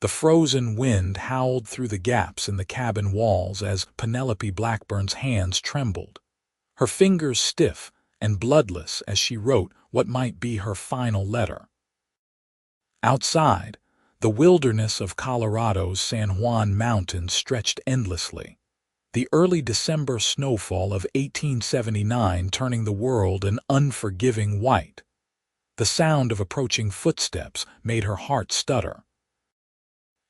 The frozen wind howled through the gaps in the cabin walls as Penelope Blackburn's hands trembled, her fingers stiff and bloodless as she wrote what might be her final letter. Outside, the wilderness of Colorado's San Juan Mountains stretched endlessly, the early December snowfall of 1879 turning the world an unforgiving white. The sound of approaching footsteps made her heart stutter.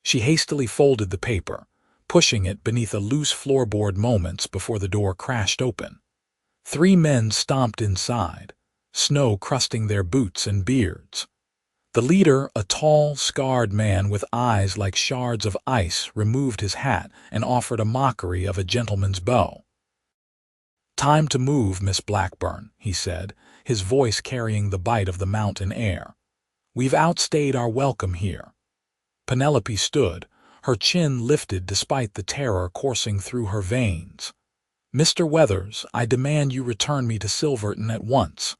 She hastily folded the paper, pushing it beneath a loose floorboard moments before the door crashed open. 3 men stomped inside, snow crusting their boots and beards. The leader, a tall, scarred man with eyes like shards of ice, removed his hat and offered a mockery of a gentleman's bow. "Time to move, Miss Blackburn," he said, his voice carrying the bite of the mountain air. "We've outstayed our welcome here." Penelope stood, her chin lifted despite the terror coursing through her veins. "Mr. Weathers, I demand you return me to Silverton at once."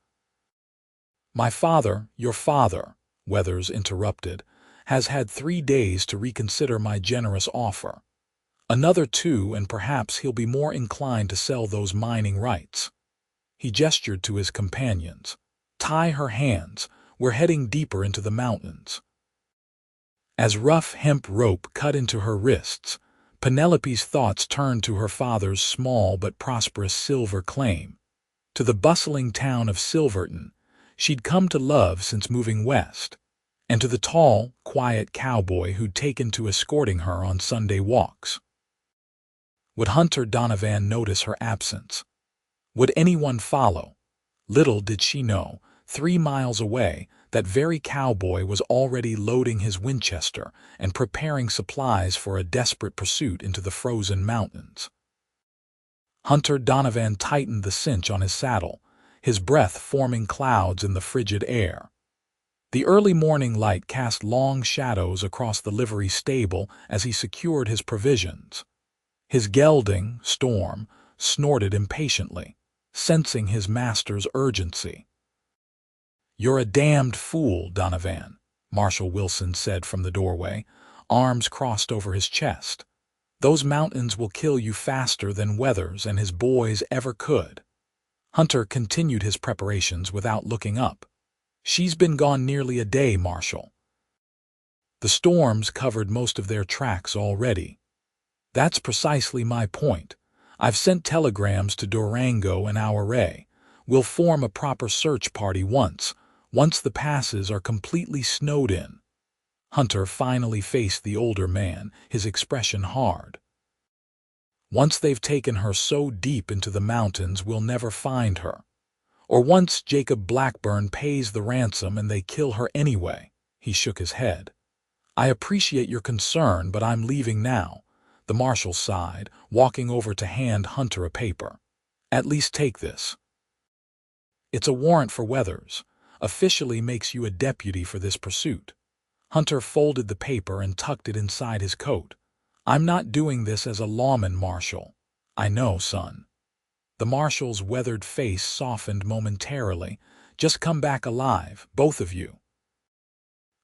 "My father, your father," Weathers interrupted, "has had 3 days to reconsider my generous offer. Another 2, and perhaps he'll be more inclined to sell those mining rights." He gestured to his companions. "Tie her hands. We're heading deeper into the mountains." As rough hemp rope cut into her wrists, Penelope's thoughts turned to her father's small but prosperous silver claim, to the bustling town of Silverton she'd come to love since moving west, and to the tall, quiet cowboy who'd taken to escorting her on Sunday walks. Would Hunter Donovan notice her absence? Would anyone follow? Little did she know, 3 miles away, that very cowboy was already loading his Winchester and preparing supplies for a desperate pursuit into the frozen mountains. Hunter Donovan tightened the cinch on his saddle, his breath forming clouds in the frigid air. The early morning light cast long shadows across the livery stable as he secured his provisions. His gelding, Storm, snorted impatiently, sensing his master's urgency. "You're a damned fool, Donovan," Marshal Wilson said from the doorway, arms crossed over his chest. "Those mountains will kill you faster than Weathers and his boys ever could." Hunter continued his preparations without looking up. "She's been gone nearly a day, Marshal. The storms covered most of their tracks already." "That's precisely my point. I've sent telegrams to Durango and Ouray. We'll form a proper search party once the passes are completely snowed in." Hunter finally faced the older man, his expression hard. "Once they've taken her so deep into the mountains we'll never find her. Or once Jacob Blackburn pays the ransom and they kill her anyway." He shook his head. "I appreciate your concern, but I'm leaving now." The marshal sighed, walking over to hand Hunter a paper. "At least take this. It's a warrant for Weathers. Officially makes you a deputy for this pursuit." Hunter folded the paper and tucked it inside his coat. "I'm not doing this as a lawman, Marshal." "I know, son." The marshal's weathered face softened momentarily. "Just come back alive, both of you."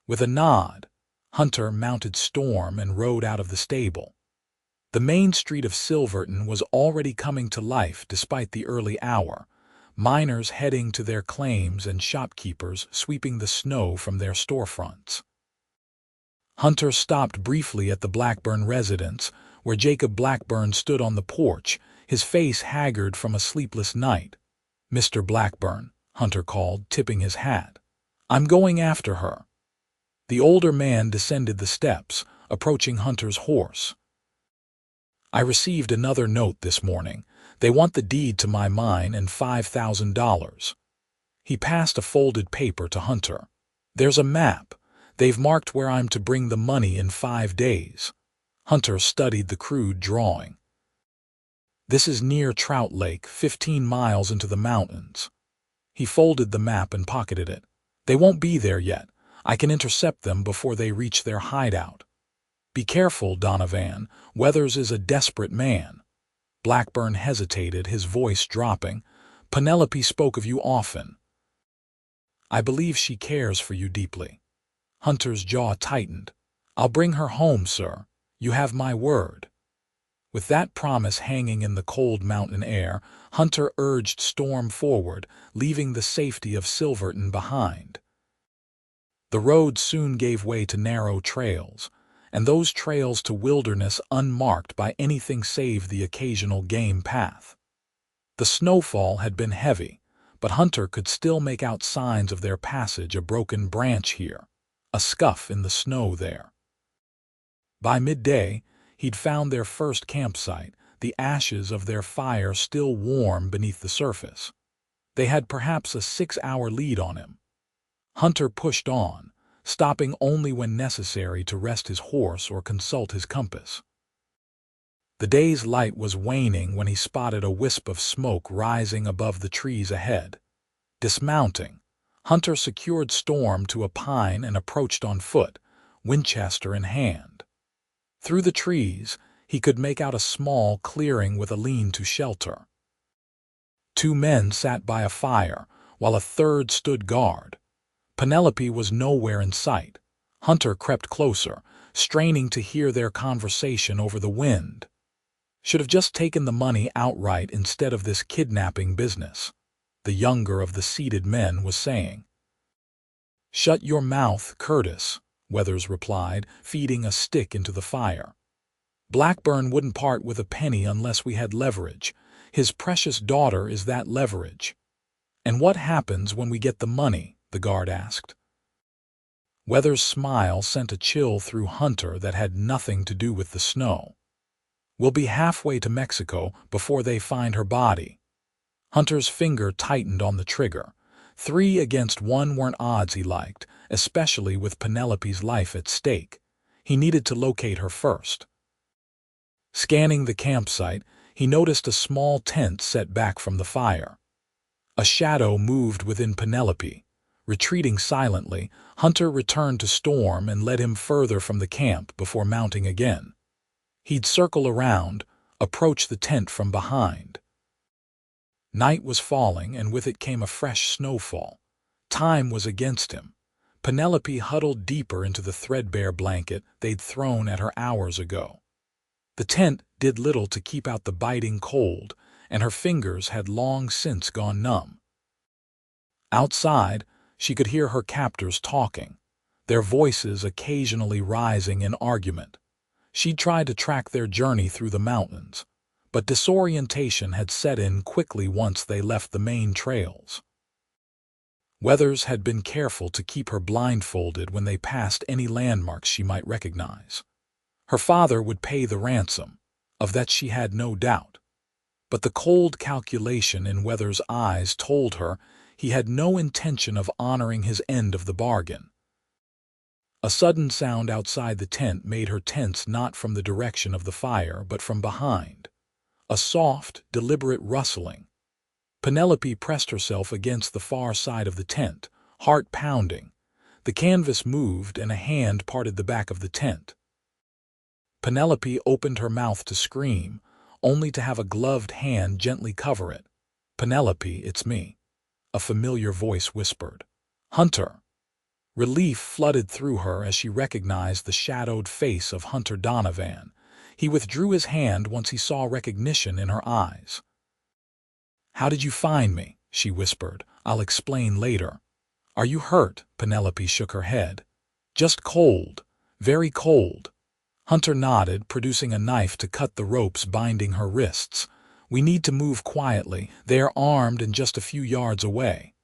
With a nod, Hunter mounted Storm and rode out of the stable. The main street of Silverton was already coming to life despite the early hour, miners heading to their claims and shopkeepers sweeping the snow from their storefronts. Hunter stopped briefly at the Blackburn residence, where Jacob Blackburn stood on the porch, his face haggard from a sleepless night. "Mr. Blackburn," Hunter called, tipping his hat. "I'm going after her." The older man descended the steps, approaching Hunter's horse. "I received another note this morning. They want the deed to my mine and $5,000. He passed a folded paper to Hunter. "There's a map. They've marked where I'm to bring the money in 5 days." Hunter studied the crude drawing. "This is near Trout Lake, 15 miles into the mountains." He folded the map and pocketed it. "They won't be there yet. I can intercept them before they reach their hideout." "Be careful, Donovan. Weathers is a desperate man." Blackburn hesitated, his voice dropping. "Penelope spoke of you often." "I believe she cares for you deeply." Hunter's jaw tightened. "I'll bring her home, sir. You have my word." With that promise hanging in the cold mountain air, Hunter urged Storm forward, leaving the safety of Silverton behind. The road soon gave way to narrow trails, and those trails to wilderness unmarked by anything save the occasional game path. The snowfall had been heavy, but Hunter could still make out signs of their passage: a broken branch here, a scuff in the snow there. By midday, he'd found their first campsite, the ashes of their fire still warm beneath the surface. They had perhaps a 6-hour lead on him. Hunter pushed on, stopping only when necessary to rest his horse or consult his compass. The day's light was waning when he spotted a wisp of smoke rising above the trees ahead. Dismounting, Hunter secured Storm to a pine and approached on foot, Winchester in hand. Through the trees, he could make out a small clearing with a lean-to shelter. 2 men sat by a fire, while a third stood guard. Penelope was nowhere in sight. Hunter crept closer, straining to hear their conversation over the wind. "Should have just taken the money outright instead of this kidnapping business," the younger of the seated men was saying. "Shut your mouth, Curtis," Weathers replied, feeding a stick into the fire. "Blackburn wouldn't part with a penny unless we had leverage. His precious daughter is that leverage." "And what happens when we get the money?" the guard asked. Weathers' smile sent a chill through Hunter that had nothing to do with the snow. "We'll be halfway to Mexico before they find her body." Hunter's finger tightened on the trigger. 3 against 1 weren't odds he liked, especially with Penelope's life at stake. He needed to locate her first. Scanning the campsite, he noticed a small tent set back from the fire. A shadow moved within Penelope. Retreating silently, Hunter returned to Storm and led him further from the camp before mounting again. He'd circle around, approach the tent from behind. Night was falling, and with it came a fresh snowfall. Time was against him. Penelope huddled deeper into the threadbare blanket they'd thrown at her hours ago. The tent did little to keep out the biting cold, and her fingers had long since gone numb. Outside, she could hear her captors talking, their voices occasionally rising in argument. She'd tried to track their journey through the mountains, but disorientation had set in quickly once they left the main trails. Weathers had been careful to keep her blindfolded when they passed any landmarks she might recognize. Her father would pay the ransom, of that she had no doubt. But the cold calculation in Weathers' eyes told her he had no intention of honoring his end of the bargain. A sudden sound outside the tent made her tense, not from the direction of the fire, but from behind. A soft, deliberate rustling. Penelope pressed herself against the far side of the tent, heart pounding. The canvas moved and a hand parted the back of the tent. Penelope opened her mouth to scream, only to have a gloved hand gently cover it. "Penelope, it's me," a familiar voice whispered. "Hunter." Relief flooded through her as she recognized the shadowed face of Hunter Donovan. He withdrew his hand once he saw recognition in her eyes. "How did you find me?" she whispered. "I'll explain later." "Are you hurt?" Penelope shook her head. "Just cold. Very cold." Hunter nodded, producing a knife to cut the ropes binding her wrists. "We need to move quietly. They are armed and just a few yards away."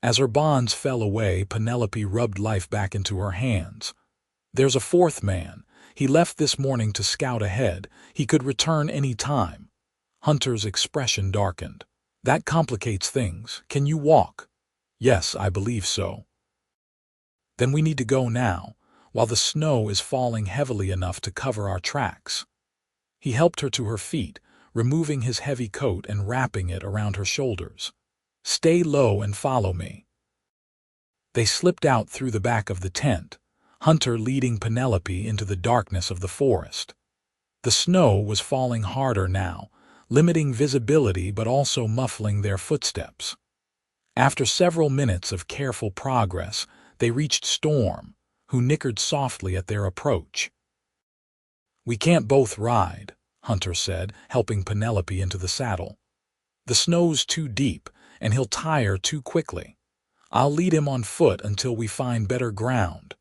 As her bonds fell away, Penelope rubbed life back into her hands. "There's a 4th man. He left this morning to scout ahead. He could return any time." Hunter's expression darkened. "That complicates things. Can you walk?" "Yes, I believe so." "Then we need to go now, while the snow is falling heavily enough to cover our tracks." He helped her to her feet, removing his heavy coat and wrapping it around her shoulders. "Stay low and follow me." They slipped out through the back of the tent, Hunter leading Penelope into the darkness of the forest. The snow was falling harder now, limiting visibility but also muffling their footsteps. After several minutes of careful progress, they reached Storm, who nickered softly at their approach. "We can't both ride," Hunter said, helping Penelope into the saddle. "The snow's too deep, and he'll tire too quickly. I'll lead him on foot until we find better ground."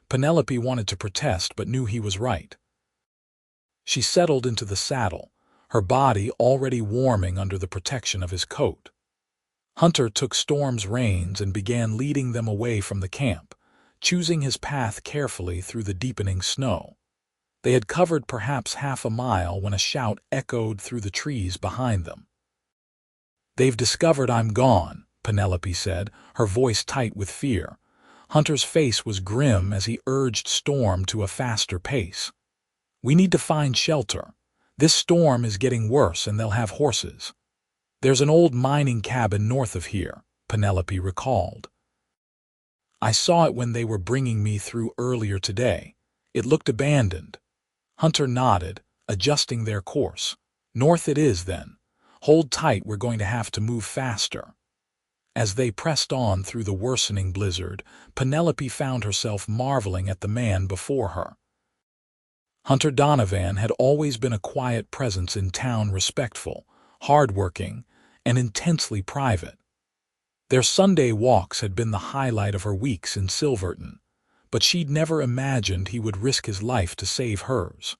Penelope wanted to protest but knew he was right. She settled into the saddle, her body already warming under the protection of his coat. Hunter took Storm's reins and began leading them away from the camp, choosing his path carefully through the deepening snow. They had covered perhaps half a mile when a shout echoed through the trees behind them. "They've discovered I'm gone," Penelope said, her voice tight with fear. Hunter's face was grim as he urged Storm to a faster pace. "We need to find shelter. This storm is getting worse and they'll have horses." "There's an old mining cabin north of here," Penelope recalled. "I saw it when they were bringing me through earlier today. It looked abandoned." Hunter nodded, adjusting their course. "North it is, then. Hold tight, we're going to have to move faster." As they pressed on through the worsening blizzard, Penelope found herself marveling at the man before her. Hunter Donovan had always been a quiet presence in town, respectful, hard-working, and intensely private. Their Sunday walks had been the highlight of her weeks in Silverton, but she'd never imagined he would risk his life to save hers.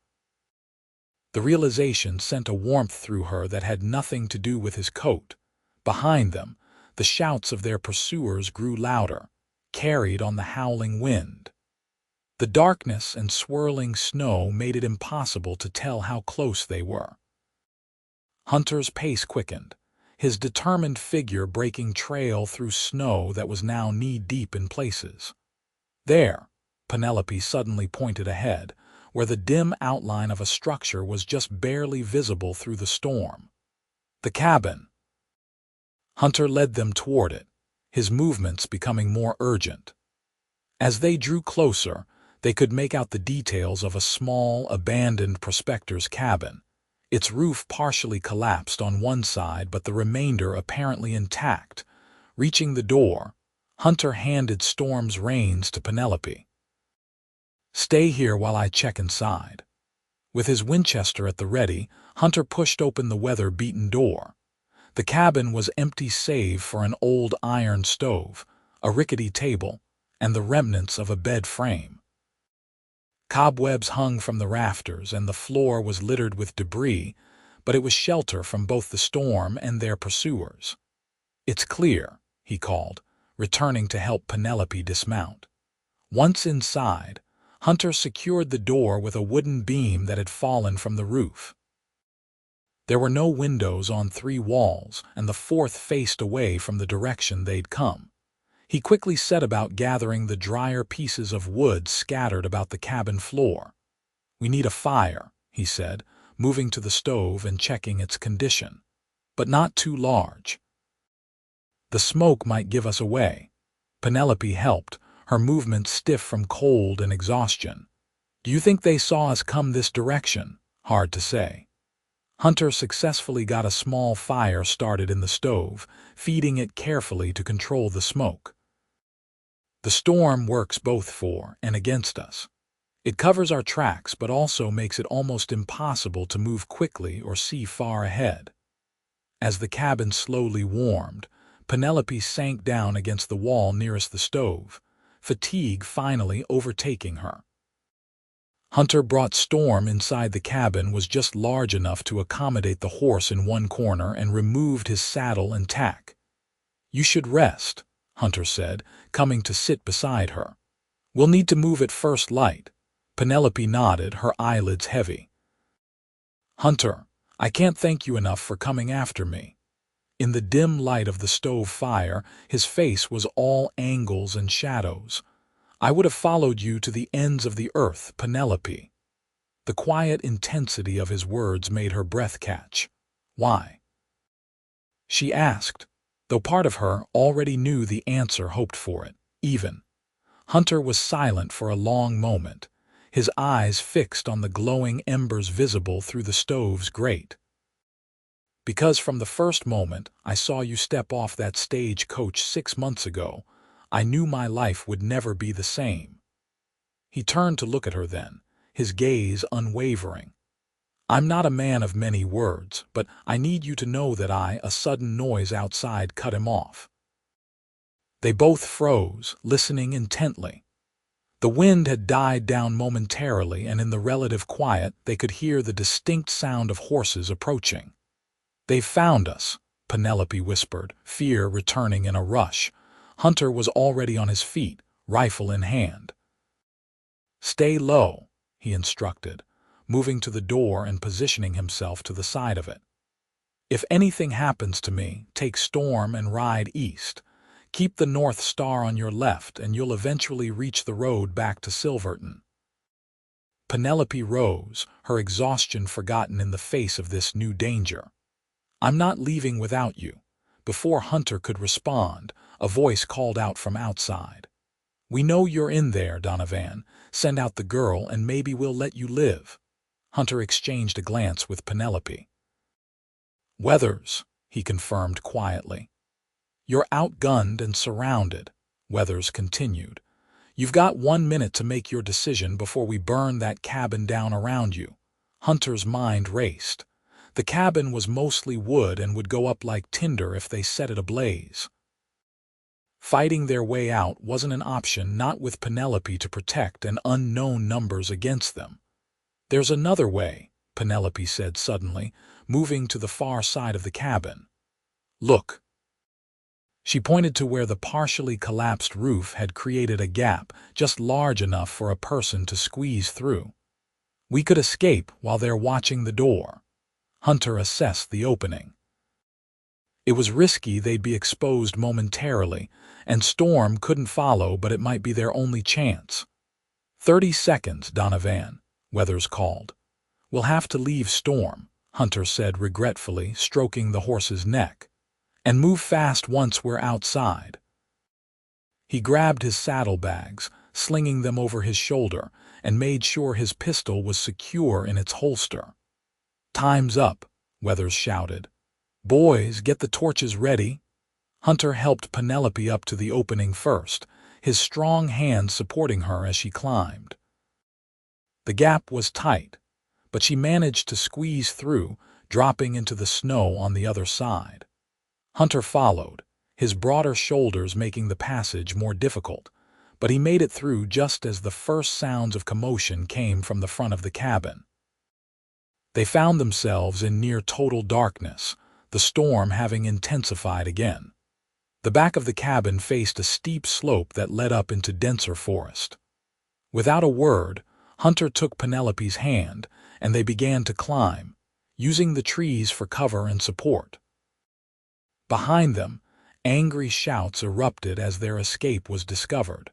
The realization sent a warmth through her that had nothing to do with his coat. Behind them, the shouts of their pursuers grew louder, carried on the howling wind. The darkness and swirling snow made it impossible to tell how close they were. Hunter's pace quickened, his determined figure breaking trail through snow that was now knee-deep in places. "There," Penelope suddenly pointed ahead, where the dim outline of a structure was just barely visible through the storm. "The cabin." Hunter led them toward it, his movements becoming more urgent. As they drew closer, they could make out the details of a small, abandoned prospector's cabin, its roof partially collapsed on one side but the remainder apparently intact. Reaching the door, Hunter handed Storm's reins to Penelope. "Stay here while I check inside." With his Winchester at the ready, Hunter pushed open the weather-beaten door. The cabin was empty save for an old iron stove, a rickety table, and the remnants of a bed frame. Cobwebs hung from the rafters and the floor was littered with debris, but it was shelter from both the storm and their pursuers. "It's clear," he called, returning to help Penelope dismount. Once inside, Hunter secured the door with a wooden beam that had fallen from the roof. There were no windows on 3 walls, and the 4th faced away from the direction they'd come. He quickly set about gathering the drier pieces of wood scattered about the cabin floor. "We need a fire," he said, moving to the stove and checking its condition. "But not too large. The smoke might give us away." Penelope helped, her movements stiff from cold and exhaustion. "Do you think they saw us come this direction?" "Hard to say." Hunter successfully got a small fire started in the stove, feeding it carefully to control the smoke. "The storm works both for and against us. It covers our tracks but also makes it almost impossible to move quickly or see far ahead." As the cabin slowly warmed, Penelope sank down against the wall nearest the stove, fatigue finally overtaking her. Hunter brought Storm inside. The cabin was just large enough to accommodate the horse in one corner and removed his saddle and tack. "You should rest," Hunter said, coming to sit beside her. "We'll need to move at first light." Penelope nodded, her eyelids heavy. "Hunter, I can't thank you enough for coming after me." In the dim light of the stove fire, his face was all angles and shadows. "I would have followed you to the ends of the earth, Penelope." The quiet intensity of his words made her breath catch. "Why?" she asked, though part of her already knew the answer, hoped for it, even. Hunter was silent for a long moment, his eyes fixed on the glowing embers visible through the stove's grate. "Because from the first moment I saw you step off that stagecoach 6 months ago, I knew my life would never be the same." He turned to look at her then, his gaze unwavering. "I'm not a man of many words, but I need you to know that a sudden noise outside cut him off." They both froze, listening intently. The wind had died down momentarily, and in the relative quiet they could hear the distinct sound of horses approaching. "They've found us," Penelope whispered, fear returning in a rush. Hunter was already on his feet, rifle in hand. "Stay low," he instructed, moving to the door and positioning himself to the side of it. "If anything happens to me, take Storm and ride east. Keep the North Star on your left and you'll eventually reach the road back to Silverton." Penelope rose, her exhaustion forgotten in the face of this new danger. "I'm not leaving without you." Before Hunter could respond, a voice called out from outside. "We know you're in there, Donovan. Send out the girl and maybe we'll let you live." Hunter exchanged a glance with Penelope. "Weathers," he confirmed quietly. "You're outgunned and surrounded," Weathers continued. "You've got 1 minute to make your decision before we burn that cabin down around you." Hunter's mind raced. The cabin was mostly wood and would go up like tinder if they set it ablaze. Fighting their way out wasn't an option, not with Penelope to protect and unknown numbers against them. "There's another way," Penelope said suddenly, moving to the far side of the cabin. "Look." She pointed to where the partially collapsed roof had created a gap just large enough for a person to squeeze through. "We could escape while they're watching the door." Hunter assessed the opening. It was risky, they'd be exposed momentarily, and Storm couldn't follow, but it might be their only chance. 30 seconds, Donovan," Weathers called. "We'll have to leave Storm," Hunter said regretfully, stroking the horse's neck. "And move fast once we're outside." He grabbed his saddlebags, slinging them over his shoulder, and made sure his pistol was secure in its holster. "Time's up," Weathers shouted. "Boys, get the torches ready." Hunter helped Penelope up to the opening first, his strong hands supporting her as she climbed. The gap was tight, but she managed to squeeze through, dropping into the snow on the other side. Hunter followed, his broader shoulders making the passage more difficult, but he made it through just as the first sounds of commotion came from the front of the cabin. They found themselves in near total darkness, the storm having intensified again. The back of the cabin faced a steep slope that led up into denser forest. Without a word, Hunter took Penelope's hand, and they began to climb, using the trees for cover and support. Behind them, angry shouts erupted as their escape was discovered.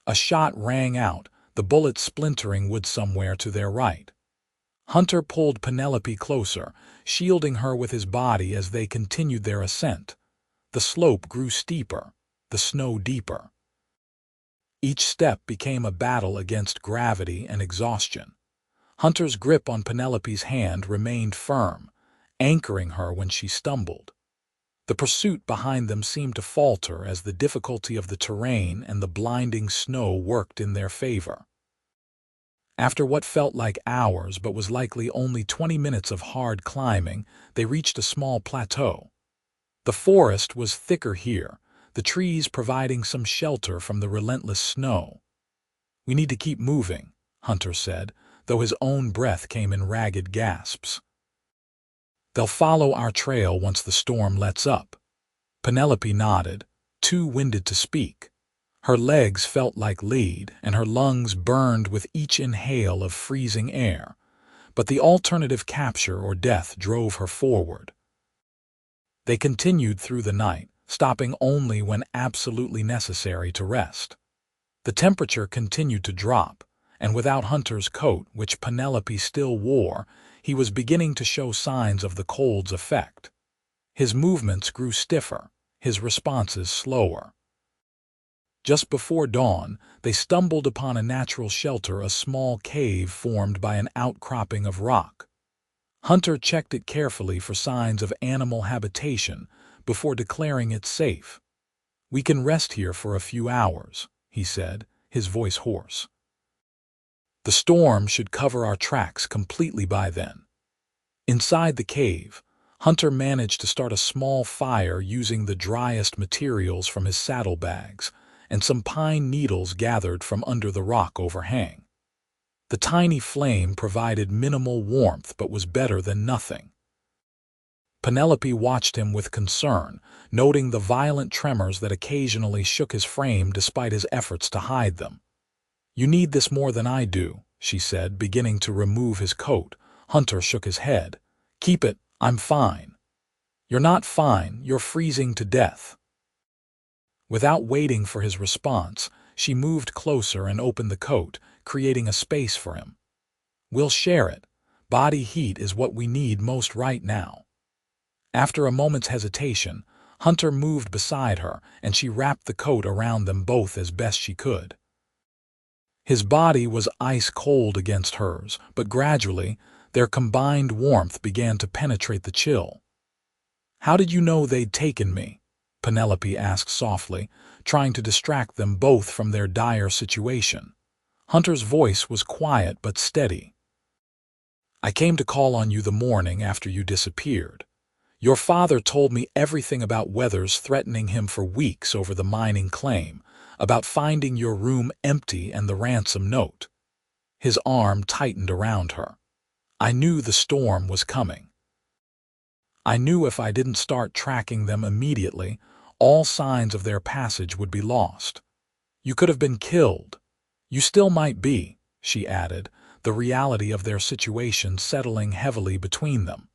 A shot rang out, the bullet splintering wood somewhere to their right. Hunter pulled Penelope closer, shielding her with his body as they continued their ascent. The slope grew steeper, the snow deeper. Each step became a battle against gravity and exhaustion. Hunter's grip on Penelope's hand remained firm, anchoring her when she stumbled. The pursuit behind them seemed to falter as the difficulty of the terrain and the blinding snow worked in their favor. After what felt like hours but was likely only 20 minutes of hard climbing, they reached a small plateau. The forest was thicker here, the trees providing some shelter from the relentless snow. "We need to keep moving," Hunter said, though his own breath came in ragged gasps. "They'll follow our trail once the storm lets up." Penelope nodded, too winded to speak. Her legs felt like lead, and her lungs burned with each inhale of freezing air, but the alternative, capture or death, drove her forward. They continued through the night, stopping only when absolutely necessary to rest. The temperature continued to drop, and without Hunter's coat, which Penelope still wore, he was beginning to show signs of the cold's effect. His movements grew stiffer, his responses slower. Just before dawn, they stumbled upon a natural shelter, a small cave formed by an outcropping of rock. Hunter checked it carefully for signs of animal habitation before declaring it safe. "We can rest here for a few hours," he said, his voice hoarse. The storm should cover our tracks completely by then. Inside the cave, Hunter managed to start a small fire using the driest materials from his saddlebags and some pine needles gathered from under the rock overhang. The tiny flame provided minimal warmth but was better than nothing. Penelope watched him with concern, noting the violent tremors that occasionally shook his frame despite his efforts to hide them. "You need this more than I do," she said, beginning to remove his coat. Hunter shook his head. "Keep it, I'm fine." "You're not fine, you're freezing to death." Without waiting for his response, she moved closer and opened the coat, creating a space for him. "We'll share it. Body heat is what we need most right now." After a moment's hesitation, Hunter moved beside her, and she wrapped the coat around them both as best she could. His body was ice-cold against hers, but gradually, their combined warmth began to penetrate the chill. "How did you know they'd taken me?" Penelope asked softly, trying to distract them both from their dire situation. Hunter's voice was quiet but steady. "I came to call on you the morning after you disappeared. Your father told me everything about Weathers threatening him for weeks over the mining claim, about finding your room empty and the ransom note." His arm tightened around her. "I knew the storm was coming. I knew if I didn't start tracking them immediately, all signs of their passage would be lost. You could have been killed. You still might be," she added, the reality of their situation settling heavily between them.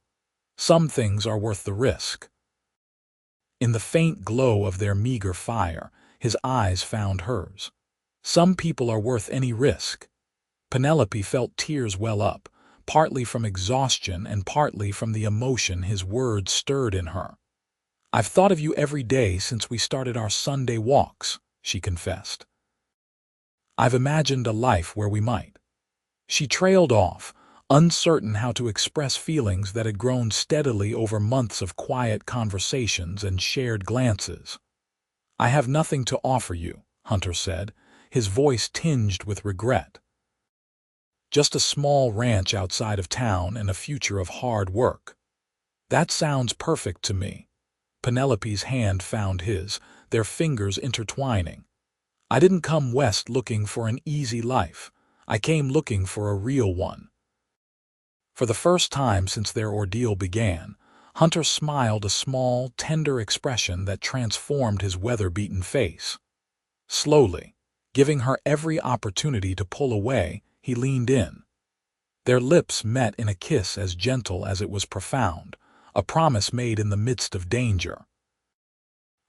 "Some things are worth the risk." In the faint glow of their meager fire, his eyes found hers. "Some people are worth any risk." Penelope felt tears well up, partly from exhaustion and partly from the emotion his words stirred in her. "I've thought of you every day since we started our Sunday walks," she confessed. "I've imagined a life where we might." She trailed off, uncertain how to express feelings that had grown steadily over months of quiet conversations and shared glances. "I have nothing to offer you," Hunter said, his voice tinged with regret. "Just a small ranch outside of town and a future of hard work." "That sounds perfect to me." Penelope's hand found his, their fingers intertwining. "I didn't come west looking for an easy life. I came looking for a real one." For the first time since their ordeal began, Hunter smiled a small, tender expression that transformed his weather-beaten face. Slowly, giving her every opportunity to pull away, he leaned in. Their lips met in a kiss as gentle as it was profound, a promise made in the midst of danger.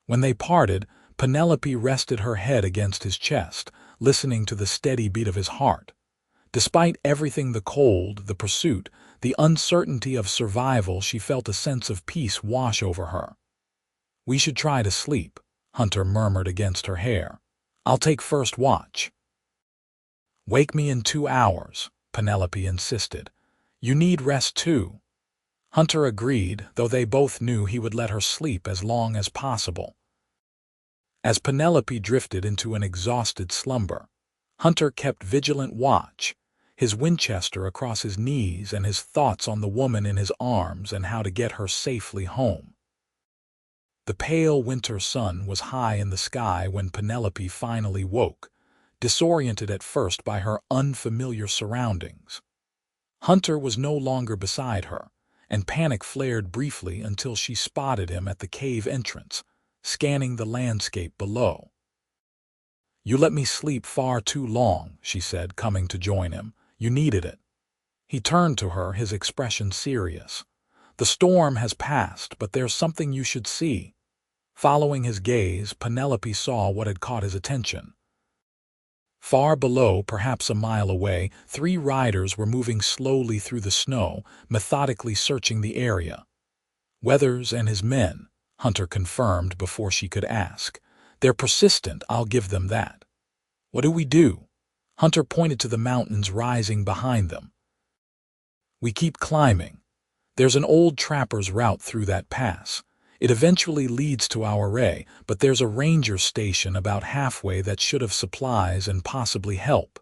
When they parted, Penelope rested her head against his chest, listening to the steady beat of his heart. Despite everything, the cold, the pursuit, the uncertainty of survival, she felt a sense of peace wash over her. "We should try to sleep," Hunter murmured against her hair. "I'll take first watch." "Wake me in 2 hours," Penelope insisted. "You need rest too." Hunter agreed, though they both knew he would let her sleep as long as possible. As Penelope drifted into an exhausted slumber, Hunter kept vigilant watch, his Winchester across his knees and his thoughts on the woman in his arms and how to get her safely home. The pale winter sun was high in the sky when Penelope finally woke, disoriented at first by her unfamiliar surroundings. Hunter was no longer beside her, and panic flared briefly until she spotted him at the cave entrance, scanning the landscape below. "You let me sleep far too long," she said, coming to join him. "You needed it." He turned to her, his expression serious. "The storm has passed, but there's something you should see." Following his gaze, Penelope saw what had caught his attention. Far below, perhaps a mile away, 3 riders were moving slowly through the snow, methodically searching the area. "Weathers and his men," Hunter confirmed before she could ask. "They're persistent, I'll give them that." "What do we do?" Hunter pointed to the mountains rising behind them. "We keep climbing. There's an old trapper's route through that pass. It eventually leads to our array, but there's a ranger station about halfway that should have supplies and possibly help."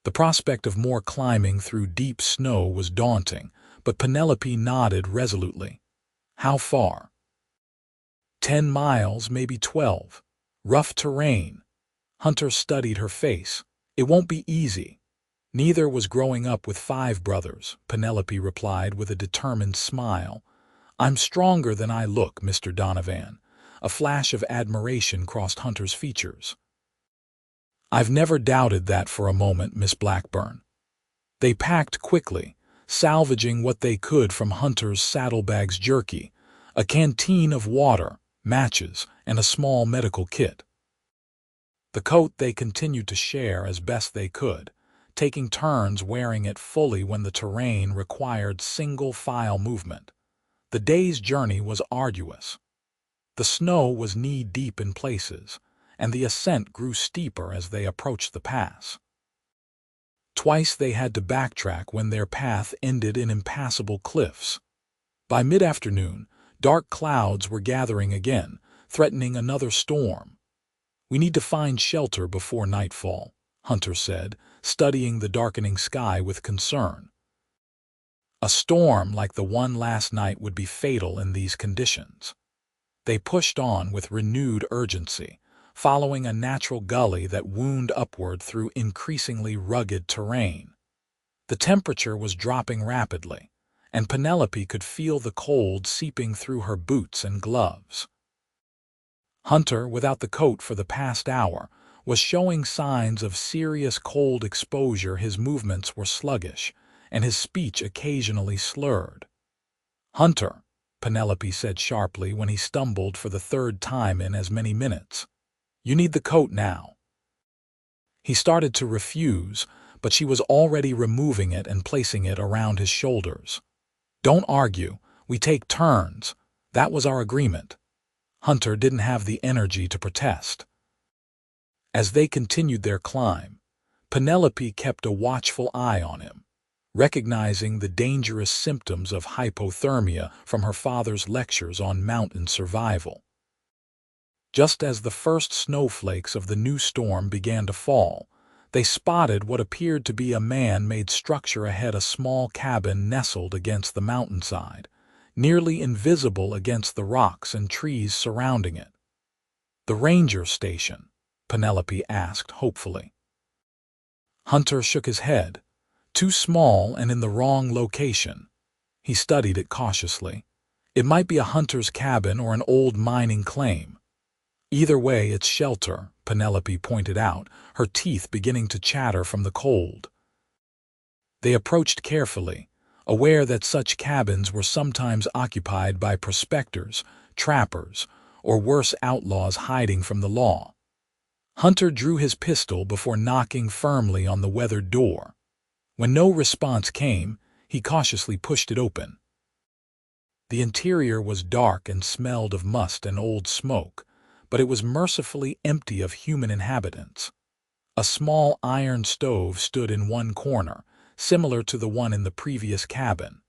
The prospect of more climbing through deep snow was daunting, but Penelope nodded resolutely. How far? 10 miles, maybe 12. Rough terrain. Hunter studied her face. It won't be easy. Neither was growing up with 5 brothers, Penelope replied with a determined smile. I'm stronger than I look, Mr. Donovan. A flash of admiration crossed Hunter's features. I've never doubted that for a moment, Miss Blackburn. They packed quickly, salvaging what they could from Hunter's saddlebags jerky, a canteen of water, matches, and a small medical kit. The coat they continued to share as best they could, taking turns wearing it fully when the terrain required single-file movement. The day's journey was arduous. The snow was knee-deep in places, and the ascent grew steeper as they approached the pass. Twice they had to backtrack when their path ended in impassable cliffs. By mid-afternoon, dark clouds were gathering again, threatening another storm. We need to find shelter before nightfall, Hunter said, studying the darkening sky with concern. A storm like the one last night would be fatal in these conditions. They pushed on with renewed urgency, following a natural gully that wound upward through increasingly rugged terrain. The temperature was dropping rapidly, and Penelope could feel the cold seeping through her boots and gloves. Hunter, without the coat for the past hour, was showing signs of serious cold exposure. His movements were sluggish, and his speech occasionally slurred. "Hunter," Penelope said sharply when he stumbled for the 3rd time in as many minutes. "You need the coat now." He started to refuse, but she was already removing it and placing it around his shoulders. "Don't argue. We take turns. That was our agreement." Hunter didn't have the energy to protest. As they continued their climb, Penelope kept a watchful eye on him, recognizing the dangerous symptoms of hypothermia from her father's lectures on mountain survival. Just as the first snowflakes of the new storm began to fall, they spotted what appeared to be a man-made structure ahead, a small cabin nestled against the mountainside, nearly invisible against the rocks and trees surrounding it. "The ranger station?" Penelope asked hopefully. Hunter shook his head. "Too small and in the wrong location." He studied it cautiously. "It might be a hunter's cabin or an old mining claim." "Either way, it's shelter," Penelope pointed out, her teeth beginning to chatter from the cold. They approached carefully, aware that such cabins were sometimes occupied by prospectors, trappers, or worse, outlaws hiding from the law. Hunter drew his pistol before knocking firmly on the weathered door. When no response came, he cautiously pushed it open. The interior was dark and smelled of must and old smoke, but it was mercifully empty of human inhabitants. A small iron stove stood in one corner, similar to the one in the previous cabin.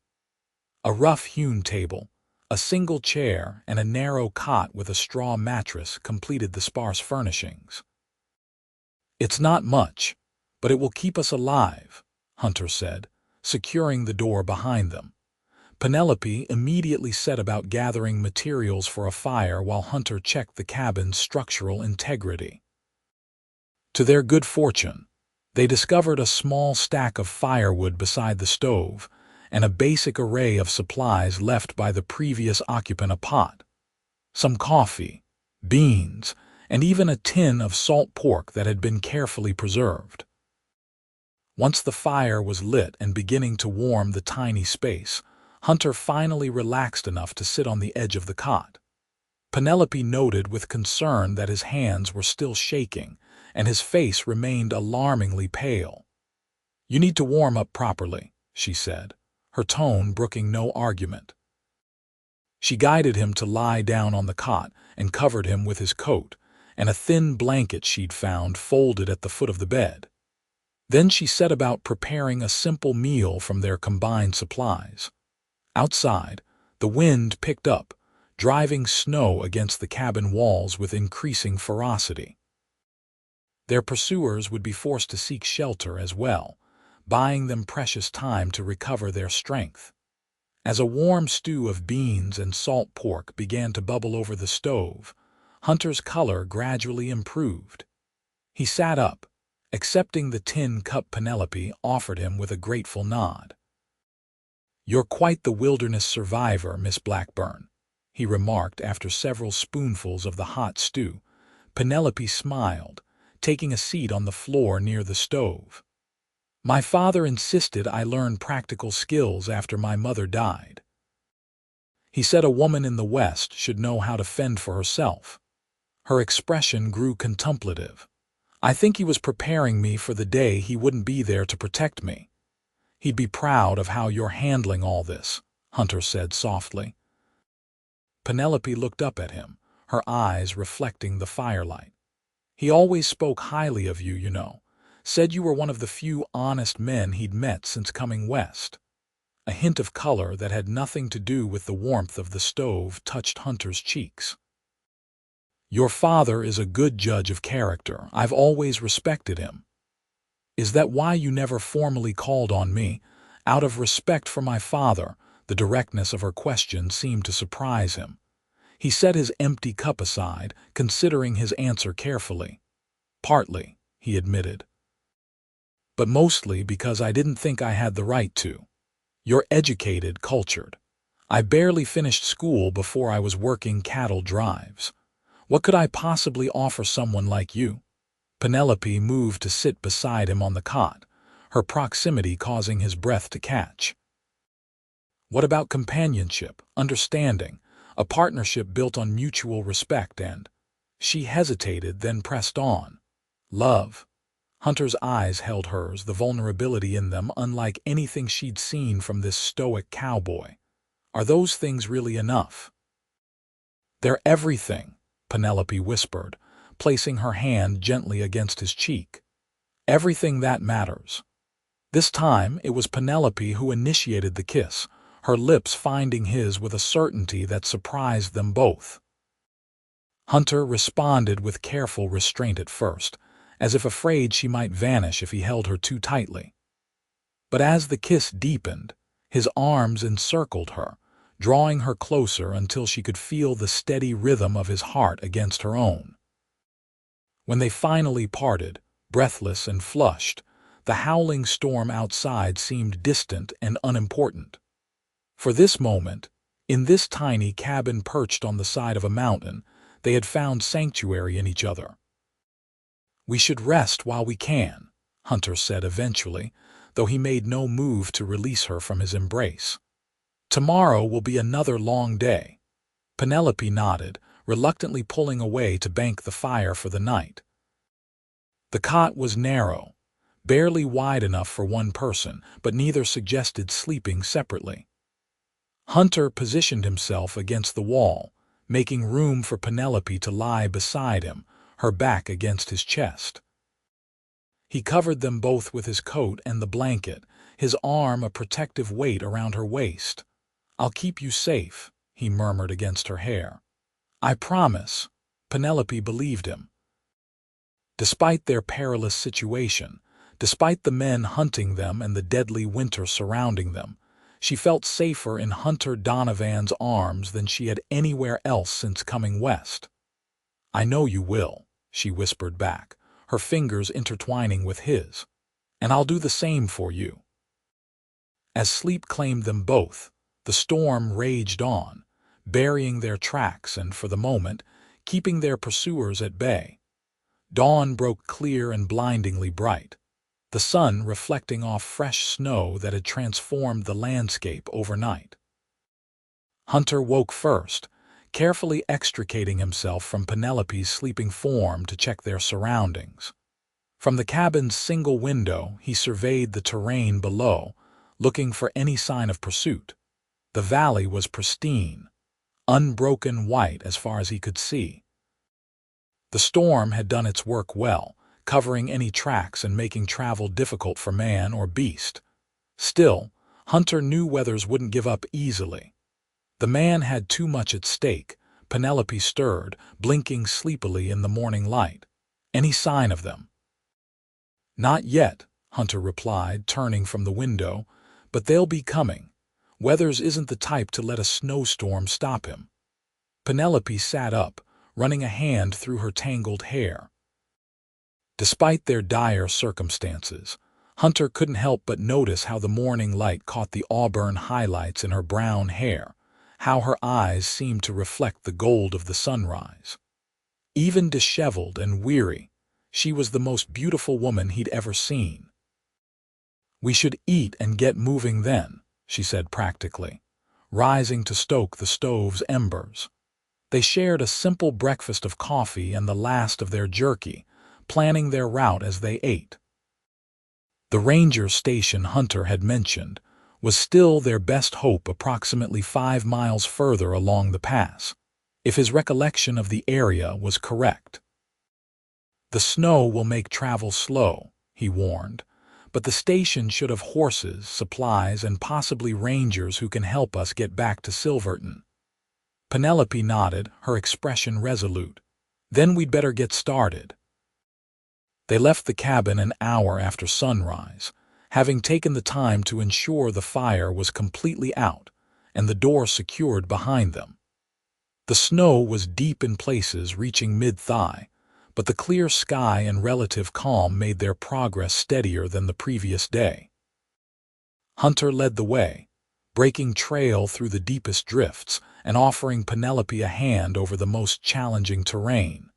A rough-hewn table, a single chair, and a narrow cot with a straw mattress completed the sparse furnishings. "It's not much, but it will keep us alive," Hunter said, securing the door behind them. Penelope immediately set about gathering materials for a fire while Hunter checked the cabin's structural integrity. To their good fortune, they discovered a small stack of firewood beside the stove and a basic array of supplies left by the previous occupant: a pot, some coffee, beans, and even a tin of salt pork that had been carefully preserved. Once the fire was lit and beginning to warm the tiny space, Hunter finally relaxed enough to sit on the edge of the cot. Penelope noted with concern that his hands were still shaking, and his face remained alarmingly pale. "You need to warm up properly," she said, her tone brooking no argument. She guided him to lie down on the cot and covered him with his coat and a thin blanket she'd found folded at the foot of the bed. Then she set about preparing a simple meal from their combined supplies. Outside, the wind picked up, driving snow against the cabin walls with increasing ferocity. Their pursuers would be forced to seek shelter as well, buying them precious time to recover their strength. As a warm stew of beans and salt pork began to bubble over the stove, Hunter's color gradually improved. He sat up, accepting the tin cup Penelope offered him with a grateful nod. "You're quite the wilderness survivor, Miss Blackburn," he remarked after several spoonfuls of the hot stew. Penelope smiled, taking a seat on the floor near the stove. "My father insisted I learn practical skills after my mother died. He said a woman in the West should know how to fend for herself." Her expression grew contemplative. "I think he was preparing me for the day he wouldn't be there to protect me. He'd be proud of how you're handling all this," Hunter said softly. Penelope looked up at him, her eyes reflecting the firelight. "He always spoke highly of you, you know. Said you were one of the few honest men he'd met since coming west." A hint of color that had nothing to do with the warmth of the stove touched Hunter's cheeks. "Your father is a good judge of character. I've always respected him." "Is that why you never formally called on me?" Out of respect for my father, the directness of her question seemed to surprise him. He set his empty cup aside, considering his answer carefully. "Partly," he admitted. "But mostly because I didn't think I had the right to. You're educated, cultured. I barely finished school before I was working cattle drives. What could I possibly offer someone like you?" Penelope moved to sit beside him on the cot, her proximity causing his breath to catch. "What about companionship, understanding, a partnership built on mutual respect and—" She hesitated, then pressed on. "Love." Hunter's eyes held hers, the vulnerability in them unlike anything she'd seen from this stoic cowboy. "Are those things really enough?" "They're everything," Penelope whispered, placing her hand gently against his cheek. "Everything that matters." This time it was Penelope who initiated the kiss, her lips finding his with a certainty that surprised them both. Hunter responded with careful restraint at first, as if afraid she might vanish if he held her too tightly. But as the kiss deepened, his arms encircled her, drawing her closer until she could feel the steady rhythm of his heart against her own. When they finally parted, breathless and flushed, the howling storm outside seemed distant and unimportant. For this moment, in this tiny cabin perched on the side of a mountain, they had found sanctuary in each other. "We should rest while we can," Hunter said eventually, though he made no move to release her from his embrace. "Tomorrow will be another long day." Penelope nodded, reluctantly pulling away to bank the fire for the night. The cot was narrow, barely wide enough for one person, but neither suggested sleeping separately. Hunter positioned himself against the wall, making room for Penelope to lie beside him, her back against his chest. He covered them both with his coat and the blanket, his arm a protective weight around her waist. "I'll keep you safe," he murmured against her hair. "I promise." Penelope believed him. Despite their perilous situation, despite the men hunting them and the deadly winter surrounding them, she felt safer in Hunter Donovan's arms than she had anywhere else since coming west. "I know you will," she whispered back, her fingers intertwining with his. "And I'll do the same for you." As sleep claimed them both, the storm raged on, burying their tracks and, for the moment, keeping their pursuers at bay. Dawn broke clear and blindingly bright, the sun reflecting off fresh snow that had transformed the landscape overnight. Hunter woke first, carefully extricating himself from Penelope's sleeping form to check their surroundings. From the cabin's single window, he surveyed the terrain below, looking for any sign of pursuit. The valley was pristine, unbroken white as far as he could see. The storm had done its work well, covering any tracks and making travel difficult for man or beast. Still, Hunter knew Weathers wouldn't give up easily. The man had too much at stake. Penelope stirred, blinking sleepily in the morning light. Any sign of them? "Not yet," Hunter replied, turning from the window, "but they'll be coming. Weathers isn't the type to let a snowstorm stop him." Penelope sat up, running a hand through her tangled hair. Despite their dire circumstances, Hunter couldn't help but notice how the morning light caught the auburn highlights in her brown hair, how her eyes seemed to reflect the gold of the sunrise. Even disheveled and weary, she was the most beautiful woman he'd ever seen. "We should eat and get moving then," she said practically, rising to stoke the stove's embers. They shared a simple breakfast of coffee and the last of their jerky, planning their route as they ate. The ranger station Hunter had mentioned was still their best hope, approximately 5 miles further along the pass, if his recollection of the area was correct. "The snow will make travel slow," he warned, "but the station should have horses, supplies, and possibly rangers who can help us get back to Silverton." Penelope nodded, her expression resolute. "Then we'd better get started." They left the cabin an hour after sunrise, having taken the time to ensure the fire was completely out and the door secured behind them. The snow was deep in places, reaching mid-thigh, but the clear sky and relative calm made their progress steadier than the previous day. Hunter led the way, breaking trail through the deepest drifts and offering Penelope a hand over the most challenging terrain.